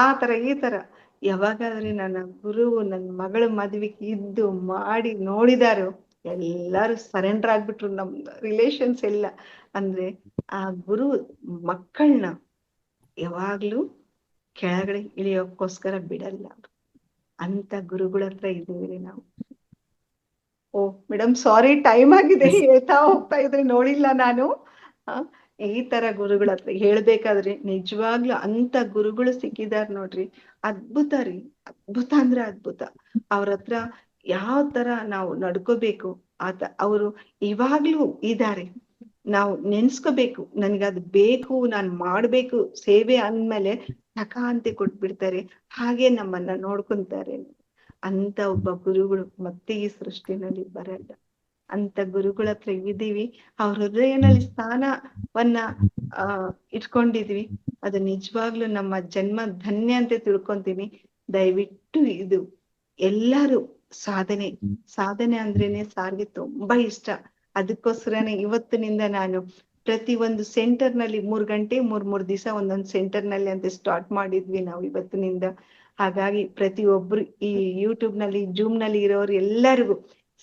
ಆ ತರ ಈ ತರ. ಯಾವಾಗಾದ್ರೆ ನನ್ನ ಗುರು ನನ್ನ ಮಗಳ ಮದ್ವೆಗೆ ಇದ್ದು ಮಾಡಿ ನೋಡಿದಾರು, ಎಲ್ಲಾರು ಸರೆಂಡರ್ ಆಗ್ಬಿಟ್ರು ನಮ್ ರಿಲೇಷನ್ಸ್ ಎಲ್ಲ. ಅಂದ್ರೆ ಆ ಗುರು ಮಕ್ಕಳನ್ನ ಯಾವಾಗ್ಲೂ ಕೆಳಗಡೆ ಇಳಿಯೋಕ್ಕೋಸ್ಕರ ಬಿಡಲ್ಲ. ಅಂತ ಗುರುಗಳ ಹತ್ರ ಇದೀವಿ ನಾವು. ಓ ಮೇಡಮ್ ಸಾರಿ, ಟೈಮ್ ಆಗಿದೆ, ಹೇಳ್ತಾ ಹೋಗ್ತಾ ಇದ್ರೆ ನೋಡಿಲ್ಲ ನಾನು. ಈ ತರ ಗುರುಗಳ ಹತ್ರ ಹೇಳ್ಬೇಕಾದ್ರೆ ನಿಜವಾಗ್ಲೂ ಅಂತ ಗುರುಗಳು ಸಿಕ್ಕಿದಾರ್ ನೋಡ್ರಿ, ಅದ್ಭುತ ರೀ. ಅದ್ಭುತ ಅಂದ್ರೆ ಅದ್ಭುತ. ಅವ್ರ ಹತ್ರ ಯಾವ ತರ ನಾವು ನಡ್ಕೋಬೇಕು, ಅವರು ಇವಾಗ್ಲೂ ಇದ್ದಾರೆ. ನಾವು ನೆನ್ಸ್ಕೋಬೇಕು, ನನ್ಗದು ಬೇಕು, ನಾನ್ ಮಾಡ್ಬೇಕು ಸೇವೆ ಅಂದ್ಮೇಲೆ ಟಕ ಅಂತೆ ಕೊಟ್ಬಿಡ್ತಾರೆ, ಹಾಗೆ ನಮ್ಮನ್ನ ನೋಡ್ಕೊಂತಾರೆ. ಅಂತ ಒಬ್ಬ ಗುರುಗಳು ಮತ್ತೆ ಈ ಸೃಷ್ಟಿನಲ್ಲಿ ಬರಲ್ಲ. ಅಂತ ಗುರುಗಳ ಹತ್ರ ಇದೀವಿ, ಅವ್ರ ಹೃದಯನಲ್ಲಿ ಸ್ಥಾನವನ್ನ ಇಟ್ಕೊಂಡಿದ್ವಿ. ಅದು ನಿಜವಾಗ್ಲೂ ನಮ್ಮ ಜನ್ಮ ಧನ್ಯ ಅಂತ ತಿಳ್ಕೊಂತೀನಿ. ದಯವಿಟ್ಟು ಇದು ಎಲ್ಲರೂ ಸಾಧನೆ ಅಂದ್ರೇನೆ ಸಾರ್ಗೆ ತುಂಬಾ ಇಷ್ಟ. ಅದಕ್ಕೋಸ್ಕರನೇ ಇವತ್ತಿನಿಂದ ನಾನು ಪ್ರತಿ ಒಂದು ಸೆಂಟರ್ ನಲ್ಲಿ 3 ಗಂಟೆ 3 ದಿವಸ ಒಂದೊಂದು ಸೆಂಟರ್ ನಲ್ಲಿ ಅಂತ ಸ್ಟಾರ್ಟ್ ಮಾಡಿದ್ವಿ ನಾವು ಇವತ್ತಿನಿಂದ. ಹಾಗಾಗಿ ಪ್ರತಿಯೊಬ್ರು ಈ ಯೂಟ್ಯೂಬ್ ನಲ್ಲಿ ಜೂಮ್ ನಲ್ಲಿ ಇರೋರು ಎಲ್ಲರಿಗೂ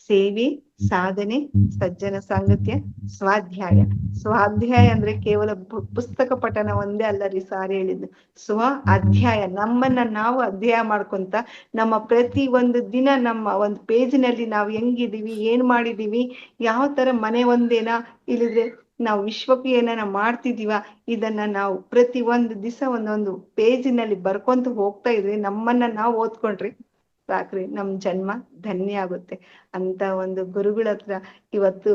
ಸೇವೆ, ಸಾಧನೆ, ಸಜ್ಜನ ಸಾಂಗತ್ಯ, ಸ್ವಾಧ್ಯಾಯ ಅಂದ್ರೆ ಕೇವಲ ಪುಸ್ತಕ ಪಠನ ಒಂದೇ ಅಲ್ಲ ರೀ ಸಾರ್ ಹೇಳಿದ್ದು. ಅಧ್ಯಾಯ, ನಮ್ಮನ್ನ ನಾವು ಅಧ್ಯಾಯ ಮಾಡ್ಕೊಂತ ನಮ್ಮ ಪ್ರತಿ ಒಂದು ದಿನ ನಮ್ಮ ಒಂದು ಪೇಜಿನಲ್ಲಿ ನಾವು ಹೆಂಗಿದೀವಿ, ಏನ್ ಮಾಡಿದೀವಿ, ಯಾವ ತರ ಮನೆ ಒಂದೇನಾ ಇಲ್ಲಿದ್ರೆ ನಾವು ವಿಶ್ವಕ್ಕೆ ಏನಾರ ಮಾಡ್ತಿದೀವ, ಇದನ್ನ ನಾವು ಪ್ರತಿ ಒಂದು ದಿವಸ ಒಂದೊಂದು ಪೇಜಿನಲ್ಲಿ ಬರ್ಕೊಂತ ಹೋಗ್ತಾ ಇದ್ವಿ. ನಮ್ಮನ್ನ ನಾವು ಓದ್ಕೊಂಡ್ರಿ ಸಾಕ್ರಿ, ನಮ್ ಜನ್ಮ ಧನ್ಯ ಆಗುತ್ತೆ. ಅಂತ ಒಂದು ಗುರುಗಳ ಹತ್ರ ಇವತ್ತು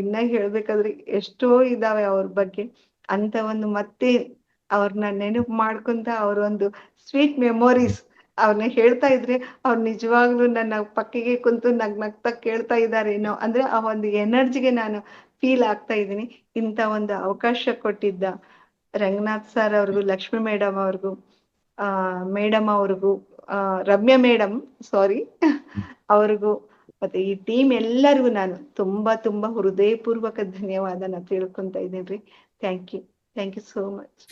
ಇನ್ನ ಹೇಳ್ಬೇಕಾದ್ರೆ ಎಷ್ಟೋ ಇದಾವೆ ಅವ್ರ ಬಗ್ಗೆ. ಅಂತ ಒಂದು ಮತ್ತೆ ಅವ್ರನ್ನ ನೆನಪು ಮಾಡ್ಕೊಂತ ಅವ್ರ ಒಂದು ಸ್ವೀಟ್ ಮೆಮೊರೀಸ್ ಅವ್ರನ್ನ ಹೇಳ್ತಾ ಇದ್ರೆ ಅವ್ರು ನಿಜವಾಗ್ಲೂ ನನ್ನ ಪಕ್ಕಿಗೆ ಕುಂತು ನಗ್ತಾ ಕೇಳ್ತಾ ಇದಾರೇನೋ ಅಂದ್ರೆ ಆ ಒಂದು ಎನರ್ಜಿಗೆ ನಾನು ಫೀಲ್ ಆಗ್ತಾ ಇದ್ದೀನಿ. ಇಂಥ ಒಂದು ಅವಕಾಶ ಕೊಟ್ಟಿದ್ದ ರಂಗನಾಥ್ ಸರ್ ಅವ್ರಿಗೂ, ಲಕ್ಷ್ಮಿ ಮೇಡಮ್ ಅವ್ರಿಗೂ, ಮೇಡಮ್ ಅವ್ರಿಗೂ, ರಮ್ಯಾ ಮೇಡಮ್ ಸಾರಿ ಅವ್ರಿಗೂ, ಮತ್ತೆ ಈ ಟೀಮ್ ಎಲ್ಲರಿಗೂ ನಾನು ತುಂಬಾ ಹೃದಯಪೂರ್ವಕ ಧನ್ಯವಾದನ ತಿಳ್ಕೊಂತ ಇದ್ದೀನಿ. Thank you so much.